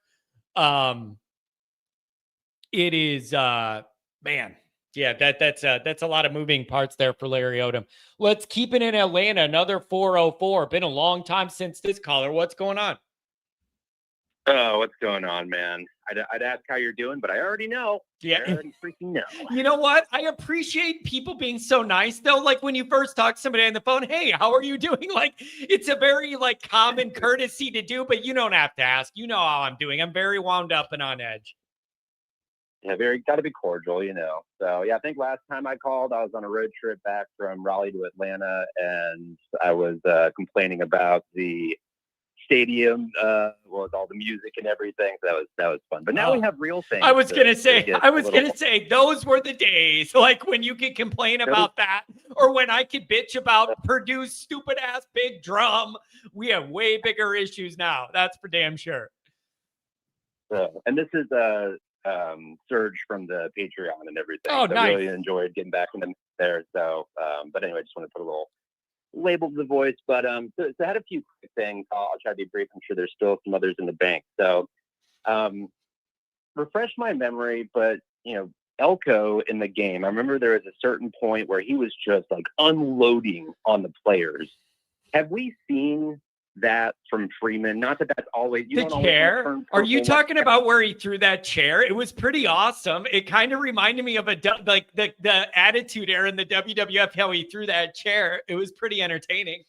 It is, man. Yeah, that's a lot of moving parts there for Larry Odom. Let's keep it in Atlanta. Another 404. Been a long time since this caller. What's going on? Oh, what's going on, man? I'd ask how you're doing, but I already know. Yeah. I already freaking know. You know what? I appreciate people being so nice, though. Like when you first talk to somebody on the phone, hey, how are you doing? Like it's a very common courtesy to do, but you don't have to ask. You know how I'm doing. I'm very wound up and on edge. Yeah, got to be cordial, you know. So, yeah, I think last time I called, I was on a road trip back from Raleigh to Atlanta, and I was complaining about the stadium, with all the music and everything. So that was fun. But now we have real things. I was gonna say those were the days, like when you could complain about that, or when I could bitch about Purdue's stupid ass big drum. We have way bigger issues now. That's for damn sure. And this is Surge from the Patreon and everything. Oh, so nice. I really enjoyed getting back in there. So, but anyway, just want to put a little label to the voice. But so I had a few quick things. I'll try to be brief. I'm sure there's still some others in the bank. So, refresh my memory. But you know, Elko in the game, I remember there was a certain point where he was just like unloading on the players. Have we seen that from Freeman? Not that that's always the chair. Are you talking about where he threw that chair? It was pretty awesome. It kind of reminded me of like the Attitude Era in the WWF, how he threw that chair. It was pretty entertaining.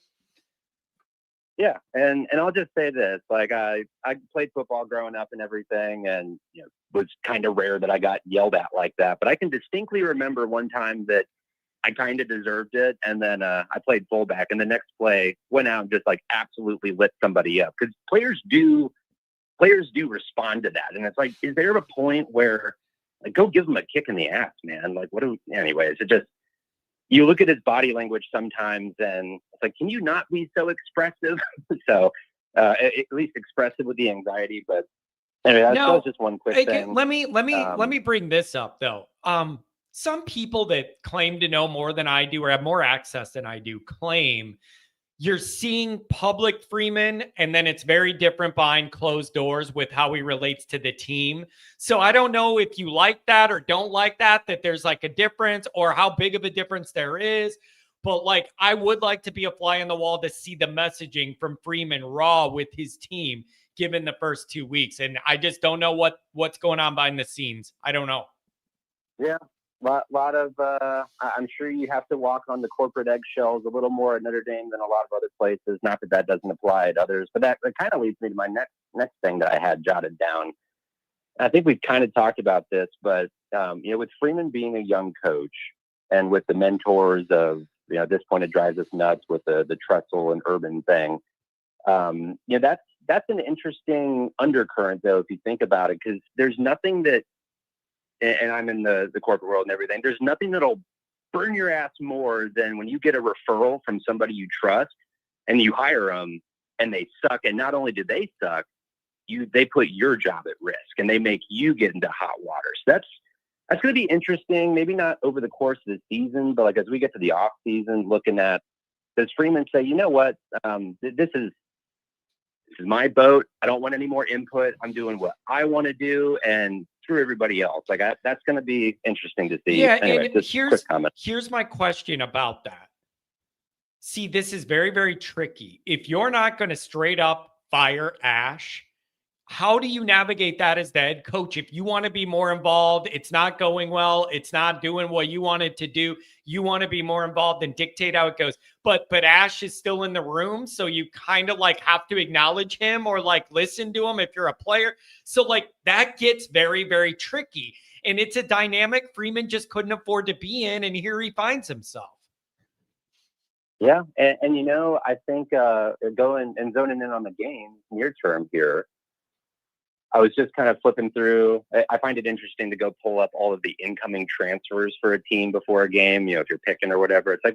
Yeah, and I'll just say this: like I played football growing up and everything, and you know, was kind of rare that I got yelled at like that. But I can distinctly remember one time that I kind of deserved it. And then I played fullback, and the next play went out and just like absolutely lit somebody up, because players do respond to that. And it's like, is there a point where like, go give them a kick in the ass, man? Like, anyways, it just, you look at his body language sometimes and it's like, can you not be so expressive? So at least expressive with the anxiety. But anyway, that was just one quick thing. Let me bring this up though. Some people that claim to know more than I do or have more access than I do claim you're seeing public Freeman, and then it's very different behind closed doors with how he relates to the team. So I don't know if you like that or don't like that there's like a difference or how big of a difference there is. But like, I would like to be a fly on the wall to see the messaging from Freeman raw with his team, given the first 2 weeks. And I just don't know what's going on behind the scenes. I don't know. Yeah. Lot of, I'm sure you have to walk on the corporate eggshells a little more at Notre Dame than a lot of other places. Not that doesn't apply at others, but that kind of leads me to my next thing that I had jotted down. I think we've kind of talked about this, but you know, with Freeman being a young coach and with the mentors of, you know, at this point it drives us nuts with the Tressel and Urban thing. You know, that's an interesting undercurrent though, if you think about it, because there's nothing that, and I'm in the corporate world and everything, there's nothing that'll burn your ass more than when you get a referral from somebody you trust and you hire them and they suck. And not only do they suck, they put your job at risk and they make you get into hot water. So that's going to be interesting. Maybe not over the course of the season, but like as we get to the off season, looking at, does Freeman say, you know what, this is my boat. I don't want any more input. I'm doing what I want to do, and screw everybody else. Like that's going to be interesting to see. Yeah. Anyway, and here's my question about that. See, this is very, very tricky. If you're not going to straight up fire Ash, how do you navigate that as the head coach? If you want to be more involved, it's not going well, it's not doing what you want it to do, you want to be more involved and dictate how it goes. But Ash is still in the room, so you kind of like have to acknowledge him or like listen to him if you're a player. So like that gets very, very tricky. And it's a dynamic Freeman just couldn't afford to be in, and here he finds himself. Yeah, and you know, I think going and zoning in on the game near term here, I was just kind of flipping through. I find it interesting to go pull up all of the incoming transfers for a team before a game, you know, if you're picking or whatever. It's like,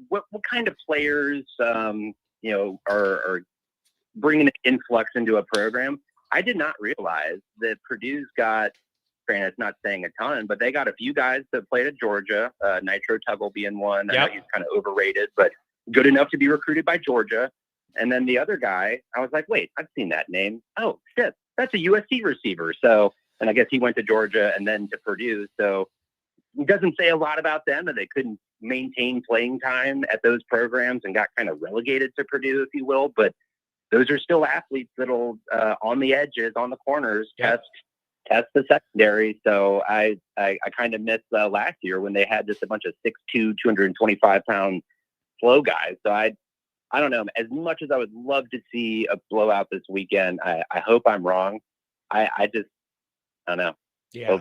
what kind of players, you know, are bringing an influx into a program. I did not realize that Purdue's got, granted, it's not saying a ton, but they got a few guys that played at Georgia, Nitro Tuggle being one. Yep. I know he's kind of overrated, but good enough to be recruited by Georgia. And then the other guy, I was like, wait, I've seen that name. Oh, shit. That's a USC receiver. So, and I guess he went to Georgia and then to Purdue. So it doesn't say a lot about them, and they couldn't maintain playing time at those programs and got kind of relegated to Purdue, if you will. But those are still athletes that'll on the edges, on the corners, test the secondary. So I kind of missed last year when they had just a bunch of 6'2", 225-pound flow guys. So I don't know. As much as I would love to see a blowout this weekend, I hope I'm wrong. I don't know.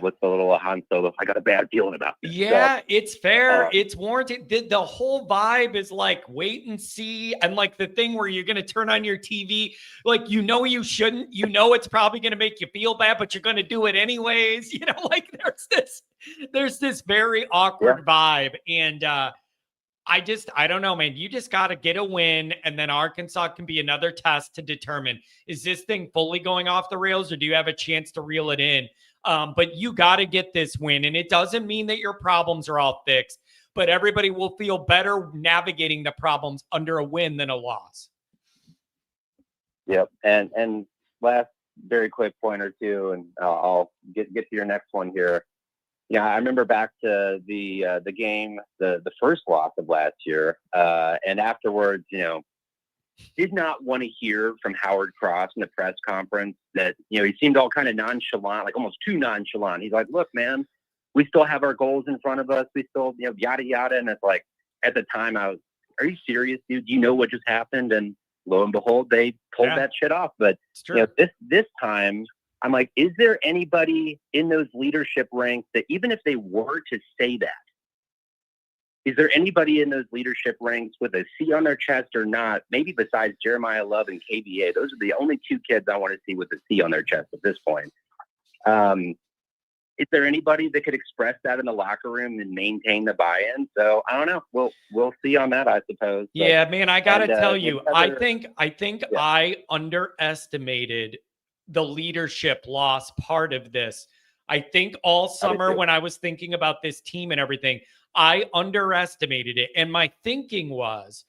with the little Han Solo. I got a bad feeling about this. Yeah, So, it's fair. It's warranted. The whole vibe is like wait and see. And like the thing where you're going to turn on your TV, like, you shouldn't, it's probably going to make you feel bad, but you're going to do it anyways. Like there's this very awkward vibe. And I don't know, man. You just got to get a win. And then Arkansas can be another test to determine, is this thing fully going off the rails or do you have a chance to reel it in? But you got to get this win. And it doesn't mean that your problems are all fixed, but everybody will feel better navigating the problems under a win than a loss. Yep. And last very quick point or two, and I'll get to your next one here. Yeah, I remember back to the game, the first loss of last year, and afterwards, did not want to hear from Howard Cross in the press conference that, he seemed all kind of nonchalant, like almost too nonchalant. He's like, look, man, we still have our goals in front of us. We still, yada, yada. And it's like, at the time I was, are you serious, dude? Do you know what just happened? And lo and behold, they pulled that shit off. But this time I'm like, is there anybody in those leadership ranks that even if they were to say that, is there anybody in those leadership ranks with a C on their chest or not? Maybe besides Jeremiah Love and KBA, those are the only two kids I want to see with a C on their chest at this point. Is there anybody that could express that in the locker room and maintain the buy-in? So I don't know. We'll see on that, I suppose. But, yeah, man, I gotta tell you, I think I underestimated the leadership loss part of this. I think all summer when I was thinking about this team and everything, I underestimated it. And my thinking was,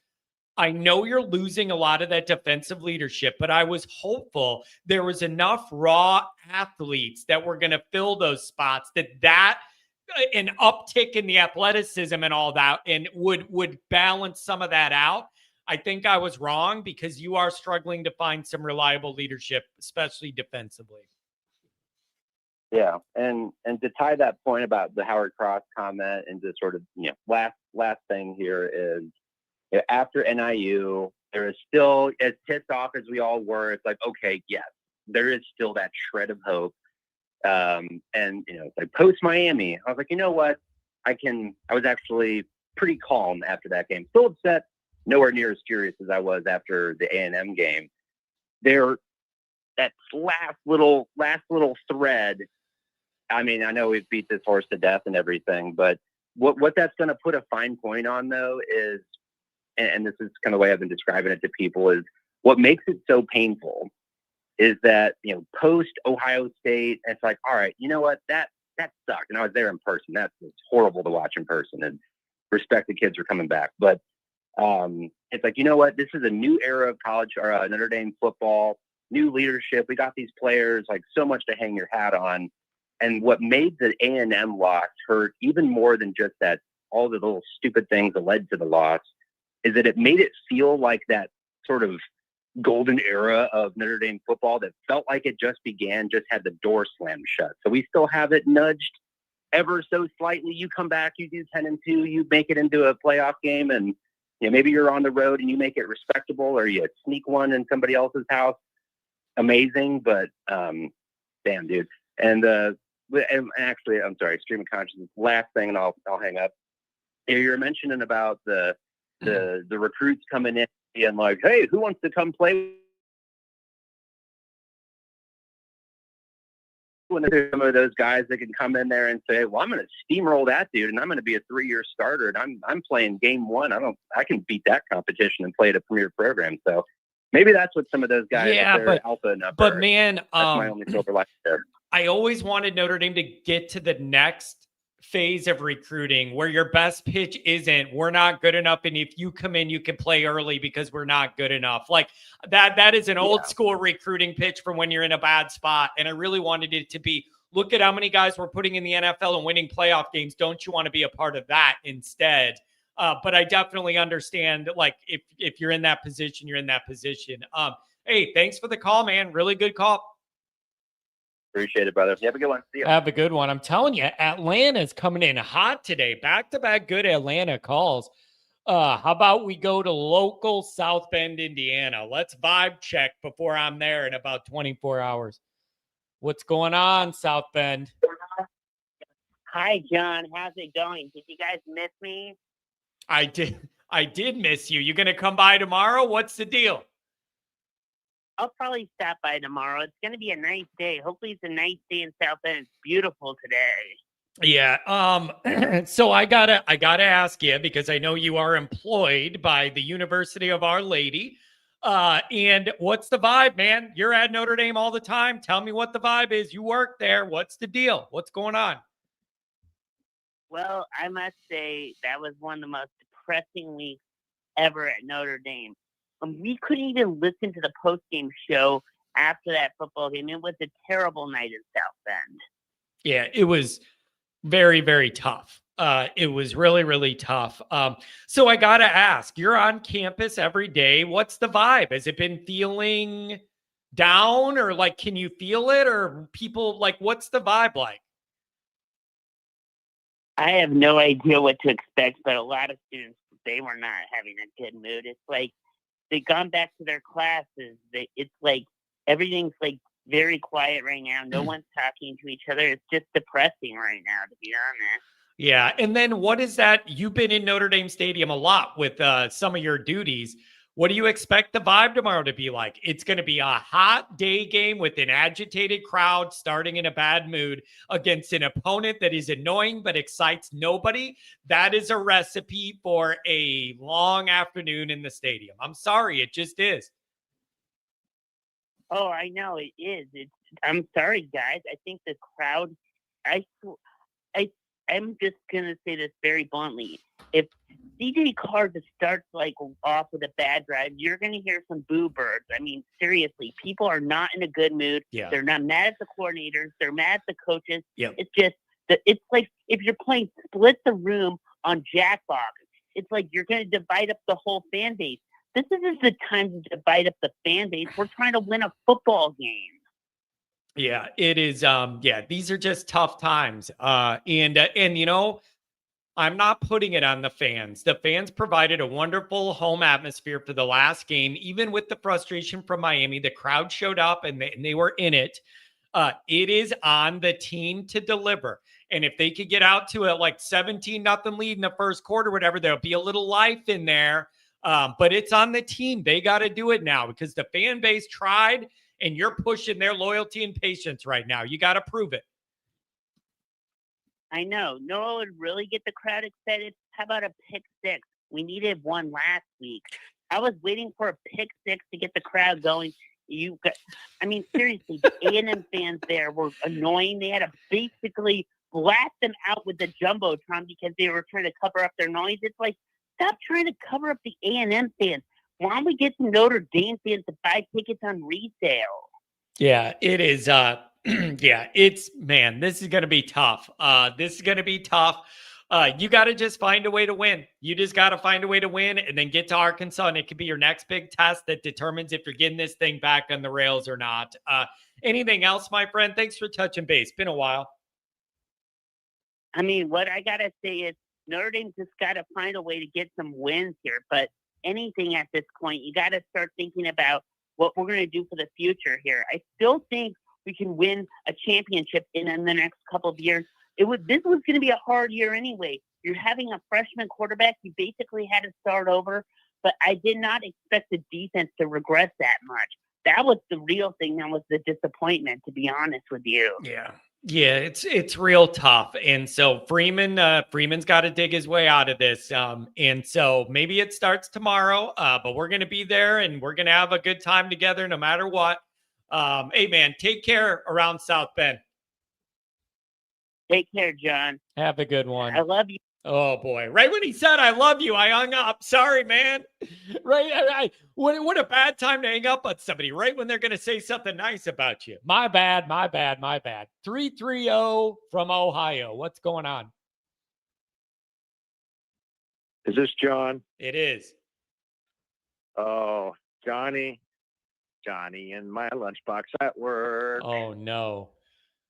I know you're losing a lot of that defensive leadership, but I was hopeful there was enough raw athletes that were going to fill those spots that an uptick in the athleticism and all that and would balance some of that out. I think I was wrong because you are struggling to find some reliable leadership, especially defensively. Yeah, and to tie that point about the Howard Cross comment and to sort of last thing here is, after NIU, there is still, as pissed off as we all were, it's like, okay, yes, there is still that shred of hope. And it's like post Miami, I was like, you know what, I was actually pretty calm after that game. Still upset, nowhere near as furious as I was after the A&M game. That last little thread. I mean, I know we've beat this horse to death and everything, but what that's going to put a fine point on, though, is, and this is kind of the way I've been describing it to people, is what makes it so painful is that, post Ohio State, it's like, all right, you know what, that sucked. And I was there in person. It's horrible to watch in person, and respect the kids for coming back. But it's like, you know what, this is a new era of college or Notre Dame football, new leadership. We got these players, like so much to hang your hat on. And what made the A&M loss hurt even more than just that, all the little stupid things that led to the loss, is that it made it feel like that sort of golden era of Notre Dame football that felt like it just began, just had the door slammed shut. So we still have it nudged ever so slightly. You come back, you do 10-2, you make it into a playoff game, and maybe you're on the road and you make it respectable, or you sneak one in somebody else's house. Amazing, but damn, dude. And actually, I'm sorry, stream of consciousness. Last thing, and I'll hang up. You're mentioning about the recruits coming in and like, hey, who wants to come play? When there's some of those guys that can come in there and say, well, I'm going to steamroll that dude, and I'm going to be a 3-year starter, and I'm playing game one. I can beat that competition and play at a premier program. So maybe that's what some of those guys. Yeah, but alpha and upper. But man, that's my only silver lining there. I always wanted Notre Dame to get to the next phase of recruiting where your best pitch isn't, we're not good enough, and if you come in, you can play early because we're not good enough. Like that is an old school recruiting pitch from when you're in a bad spot. And I really wanted it to be, look at how many guys we're putting in the NFL and winning playoff games. Don't you want to be a part of that instead? But I definitely understand, like, if you're in that position, you're in that position. Hey, thanks for the call, man. Really good call. Appreciate it, brother. You have a good one. See you. Have a good one. I'm telling you, Atlanta's coming in hot today. Back-to-back good Atlanta calls. How about we go to local South Bend, Indiana? Let's vibe check before I'm there in about 24 hours. What's going on, South Bend? Hi, John. How's it going? Did you guys miss me? I did miss you. You going to come by tomorrow? What's the deal? I'll probably stop by tomorrow. It's going to be a nice day. Hopefully it's a nice day in South Bend. It's beautiful today. Yeah. So I gotta ask you, because I know you are employed by the University of Our Lady. And what's the vibe, man? You're at Notre Dame all the time. Tell me what the vibe is. You work there. What's the deal? What's going on? Well, I must say that was one of the most depressing weeks ever at Notre Dame. We couldn't even listen to the post-game show after that football game. It was a terrible night in South Bend. Yeah, it was very, very tough. It was really, really tough. So I got to ask, you're on campus every day. What's the vibe? Has it been feeling down, or like, can you feel it, or people like, what's the vibe like? I have no idea what to expect, but a lot of students, they were not having a good mood. It's like they've gone back to their classes. It's like everything's like very quiet right now. No one's talking to each other. It's just depressing right now, to be honest. Yeah. And then what is that? You've been in Notre Dame Stadium a lot with some of your duties. What do you expect the vibe tomorrow to be like? It's going to be a hot day game with an agitated crowd starting in a bad mood against an opponent that is annoying but excites nobody. That is a recipe for a long afternoon in the stadium. I'm sorry, it just is. Oh, I know it is. I'm sorry, guys. I think the crowd. I'm just gonna say this very bluntly. If CJ Carr just starts like off with a bad drive, you're gonna hear some boo birds. I mean, seriously, people are not in a good mood. Yeah. They're not mad at the coordinators. They're mad at the coaches. Yep. It's just it's like if you're playing split the room on Jackbox. It's like you're gonna divide up the whole fan base. This isn't the time to divide up the fan base. We're trying to win a football game. Yeah, it is. These are just tough times. And you know, I'm not putting it on the fans. The fans provided a wonderful home atmosphere for the last game, even with the frustration from Miami. The crowd showed up and they were in it. It is on the team to deliver. And if they could get out to a like 17-0 lead in the first quarter, whatever, there'll be a little life in there. But it's on the team. They got to do it now because the fan base tried, and you're pushing their loyalty and patience right now. You got to prove it. I know. No one would really get the crowd excited. How about a pick six? We needed one last week. I was waiting for a pick six to get the crowd going. Seriously, the A&M fans there were annoying. They had to basically blast them out with the Jumbotron because they were trying to cover up their noise. It's like, stop trying to cover up the A&M fans. Why don't we get some Notre Dame fans to buy tickets on resale? Yeah, it is. This is going to be tough. This is going to be tough. You got to just find a way to win. You just got to find a way to win and then get to Arkansas, and it could be your next big test that determines if you're getting this thing back on the rails or not. Anything else, my friend? Thanks for touching base. Been a while. I mean, what I got to say is Notre Dame just got to find a way to get some wins here. But anything at this point, you got to start thinking about what we're going to do for the future here. I still think we can win a championship in the next couple of years. This was going to be a hard year anyway. You're having a freshman quarterback. You basically had to start over. But I did not expect the defense to regress that much. That was the real thing. That was the disappointment, to be honest with you. Yeah, it's real tough. And so Freeman's got to dig his way out of this. And so maybe it starts tomorrow, but we're going to be there and we're going to have a good time together no matter what. Hey, man, take care around South Bend. Take care, John. Have a good one. I love you. Oh, boy. Right when he said, I love you, I hung up. Sorry, man. Right. What a bad time to hang up on somebody right when they're going to say something nice about you. My bad. 330 from Ohio. What's going on? Is this John? It is. Oh, Johnny in my lunchbox at work. Oh, no.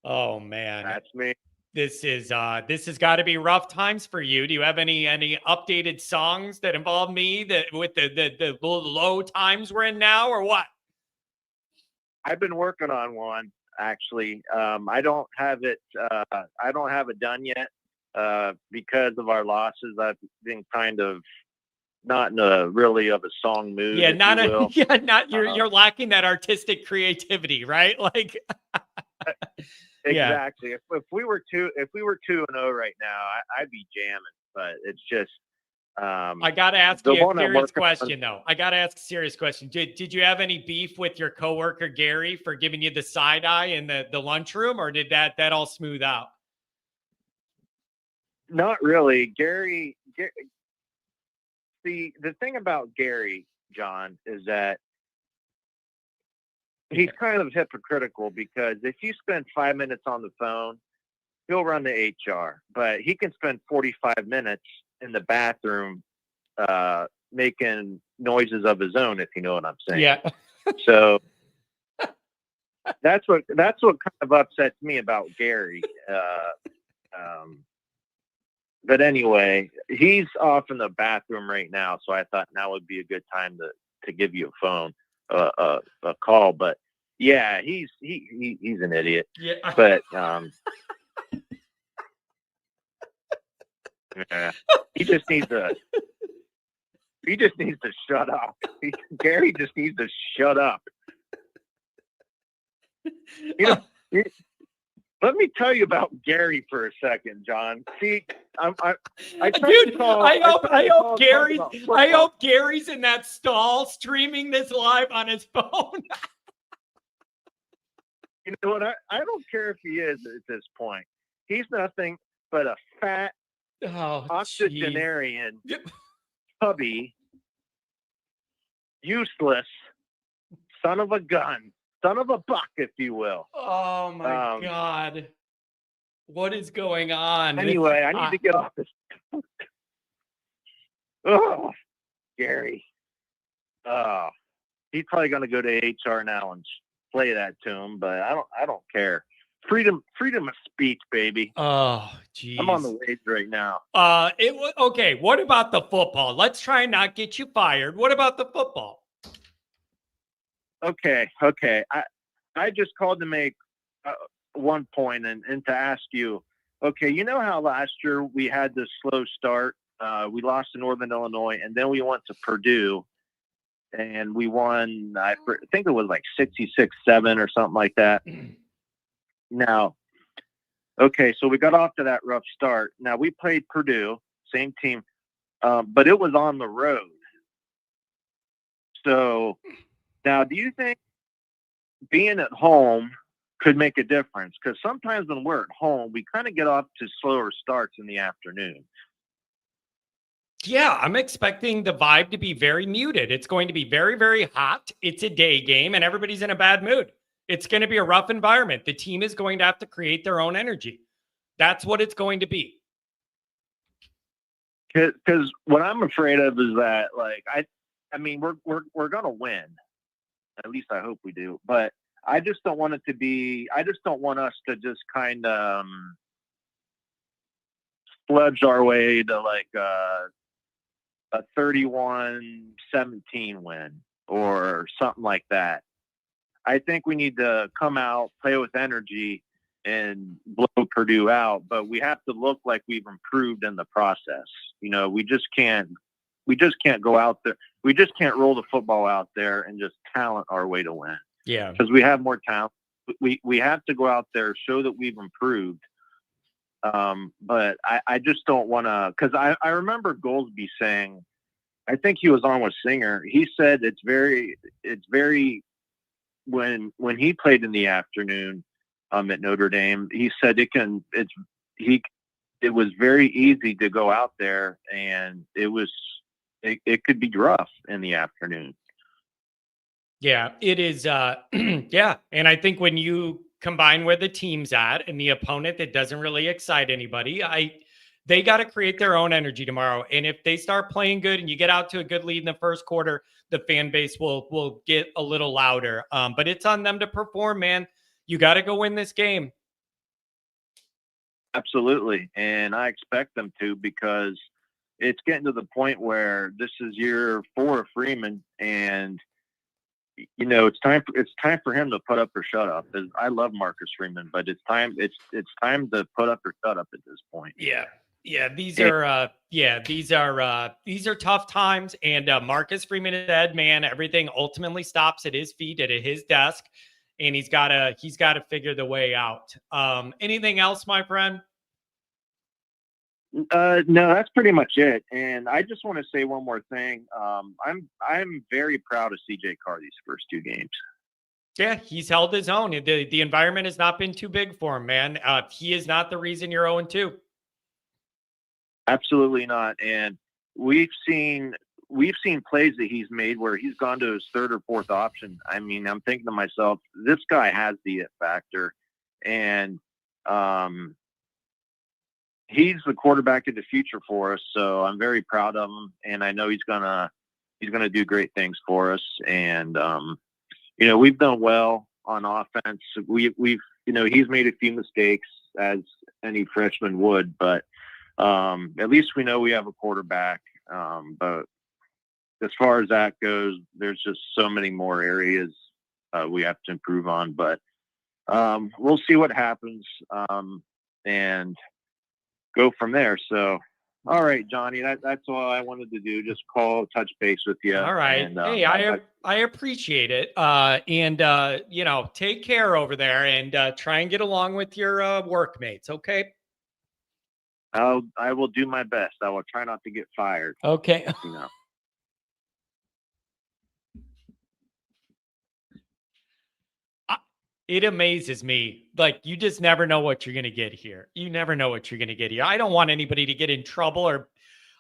Oh, man. That's me. This has got to be rough times for you. Do you have any updated songs that involve me that with the low times we're in now, or what? I've been working on one. actually. I don't have it. I don't have it done yet because of our losses. I've been kind of not in a really of a song mood. Yeah, if you will. You're lacking that artistic creativity, right? Like, exactly. If we were 2-0 right now, I'd be jamming. But it's just. I got to ask you a serious question, though. I got to ask a serious question. Did you have any beef with your coworker, Gary, for giving you the side eye in the lunchroom, or did that all smooth out? Not really. Gary, the thing about Gary, John, is that he's kind of hypocritical because if you spend 5 minutes on the phone, he'll run the HR, but he can spend 45 minutes in the bathroom making noises of his own, if you know what I'm saying. Yeah. So that's what kind of upsets me about Gary. But anyway, he's off in the bathroom right now, so I thought now would be a good time to give you a call. But yeah, he's an idiot. Yeah. But yeah, he just needs to shut up. Gary just needs to shut up. Let me tell you about Gary for a second, John. See, I hope Gary's in that stall streaming this live on his phone. You know what? I don't care if he is at this point. He's nothing but a fat octogenarian, chubby, useless son of a gun, son of a buck, if you will. Oh my God. What is going on? Anyway, I need to get off this. Oh, Gary. He's probably going to go to HR now and play that to him, but I don't care. Freedom of speech, baby. Oh, geez. I'm on the wage right now. Okay. What about the football? Let's try and not get you fired. What about the football? Okay. I just called to make one point and to ask you, okay, you know how last year we had this slow start? We lost to Northern Illinois, and then we went to Purdue, and we won, I think it was like 66-7 or something like that. Now, okay, so we got off to that rough start. Now, we played Purdue, same team, but it was on the road. So, now, do you think being at home could make a difference? Because sometimes when we're at home, we kind of get off to slower starts in the afternoon. Yeah, I'm expecting the vibe to be very muted. It's going to be very, very hot. It's a day game, and everybody's in a bad mood. It's going to be a rough environment. The team is going to have to create their own energy. That's what it's going to be. Because what I'm afraid of is that, like, I mean, we're going to win. At least I hope we do. But I just don't want it to be. I just don't want us to just kind of sludge our way to like a 31-17 win or something like that. I think we need to come out, play with energy, and blow Purdue out. But we have to look like we've improved in the process. You know, we just can't go out there. We just can't roll the football out there and just talent our way to win. Yeah, because we have more talent. We have to go out there, show that we've improved. But I just don't want to, because I remember Goolsby saying, I think he was on with Singer. He said it's very when he played in the afternoon at Notre Dame, he said it was very easy to go out there, and it could be rough in the afternoon. Yeah, it is. Yeah. And I think when you combine where the team's at and the opponent that doesn't really excite anybody, they got to create their own energy tomorrow. And if they start playing good and you get out to a good lead in the first quarter, the fan base will get a little louder. But it's on them to perform, man. You got to go win this game. Absolutely. And I expect them to, because it's getting to the point where this is year 4 of Freeman, and it's time for him to put up or shut up. I love Marcus Freeman, but it's time to put up or shut up at this point. Yeah. These are tough times. And Marcus Freeman is dead, man. Everything ultimately stops at his feet, at his desk, and he's got to figure the way out. Anything else, my friend? No, that's pretty much it. And I just want to say one more thing. I'm very proud of CJ Carr these first 2 games. Yeah, he's held his own. The environment has not been too big for him, man. He is not the reason you're 0-2. Absolutely not. And we've seen plays that he's made where he's gone to his 3rd or 4th option. I mean, I'm thinking to myself, this guy has the it factor, and he's the quarterback of the future for us. So I'm very proud of him, and I know he's gonna do great things for us. And we've done well on offense. We've he's made a few mistakes, as any freshman would, but at least we know we have a quarterback. But as far as that goes, there's just so many more areas we have to improve on. But we'll see what happens and go from there. So, all right, Johnny, that's all I wanted to do. Just touch base with you. All right. And, hey, I appreciate it. Take care over there and try and get along with your workmates. Okay. I will do my best. I will try not to get fired. Okay. It amazes me. Like, you just never know what you're going to get here. You never know what you're going to get here. I don't want anybody to get in trouble, or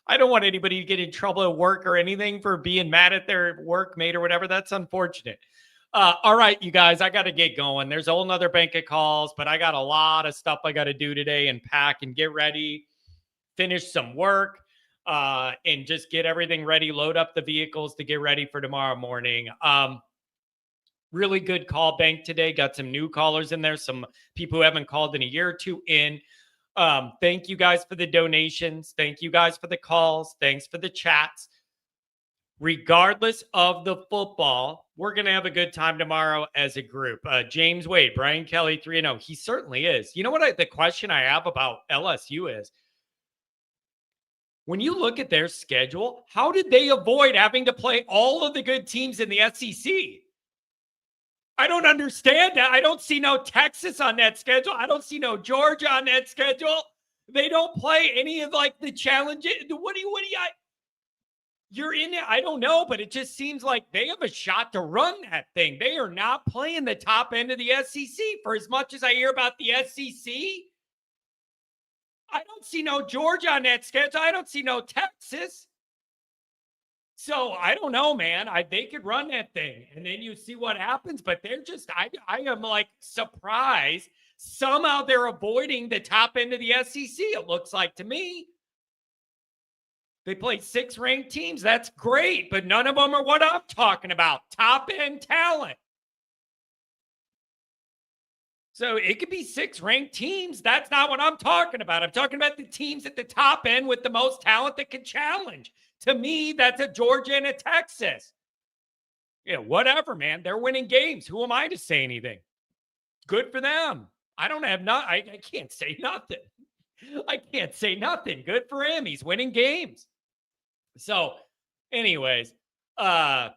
I don't want anybody to get in trouble at work or anything for being mad at their workmate or whatever. That's unfortunate. All right, you guys, I got to get going. There's a whole nother bank of calls, but I got a lot of stuff I got to do today and pack and get ready, finish some work, and just get everything ready, load up the vehicles to get ready for tomorrow morning. Really good call bank today. Got some new callers in there, some people who haven't called in a year or two in. Thank you guys for the donations. Thank you guys for the calls. Thanks for the chats. Regardless of the football, we're going to have a good time tomorrow as a group. James Wade, Brian Kelly, 3-0. He certainly is. You know what the question I have about LSU is, when you look at their schedule, how did they avoid having to play all of the good teams in the SEC? I don't understand that. I don't see no Texas on that schedule. I don't see no Georgia on that schedule. They don't play any of the challenges. You're in it. I don't know, but it just seems like they have a shot to run that thing. They are not playing the top end of the SEC. For as much as I hear about the SEC, I don't see no Georgia on that schedule. I don't see no Texas. So I don't know, man. They could run that thing, and then you see what happens. But they're just, I am surprised. Somehow they're avoiding the top end of the SEC. It looks like to me. They play 6 ranked teams. That's great, but none of them are what I'm talking about. Top end talent. So it could be 6 ranked teams. That's not what I'm talking about. I'm talking about the teams at the top end with the most talent that can challenge. To me, that's a Georgia and a Texas. Yeah, whatever, man. They're winning games. Who am I to say anything? Good for them. I don't have I can't say nothing. I can't say nothing. Good for him. He's winning games. So, anyways, all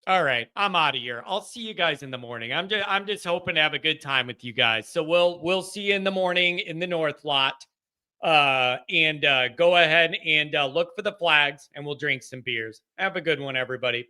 right, I'm out of here. I'll see you guys in the morning. I'm just hoping to have a good time with you guys. So we'll see you in the morning in the North lot. And go ahead and look for the flags, and we'll drink some beers. Have a good one, everybody.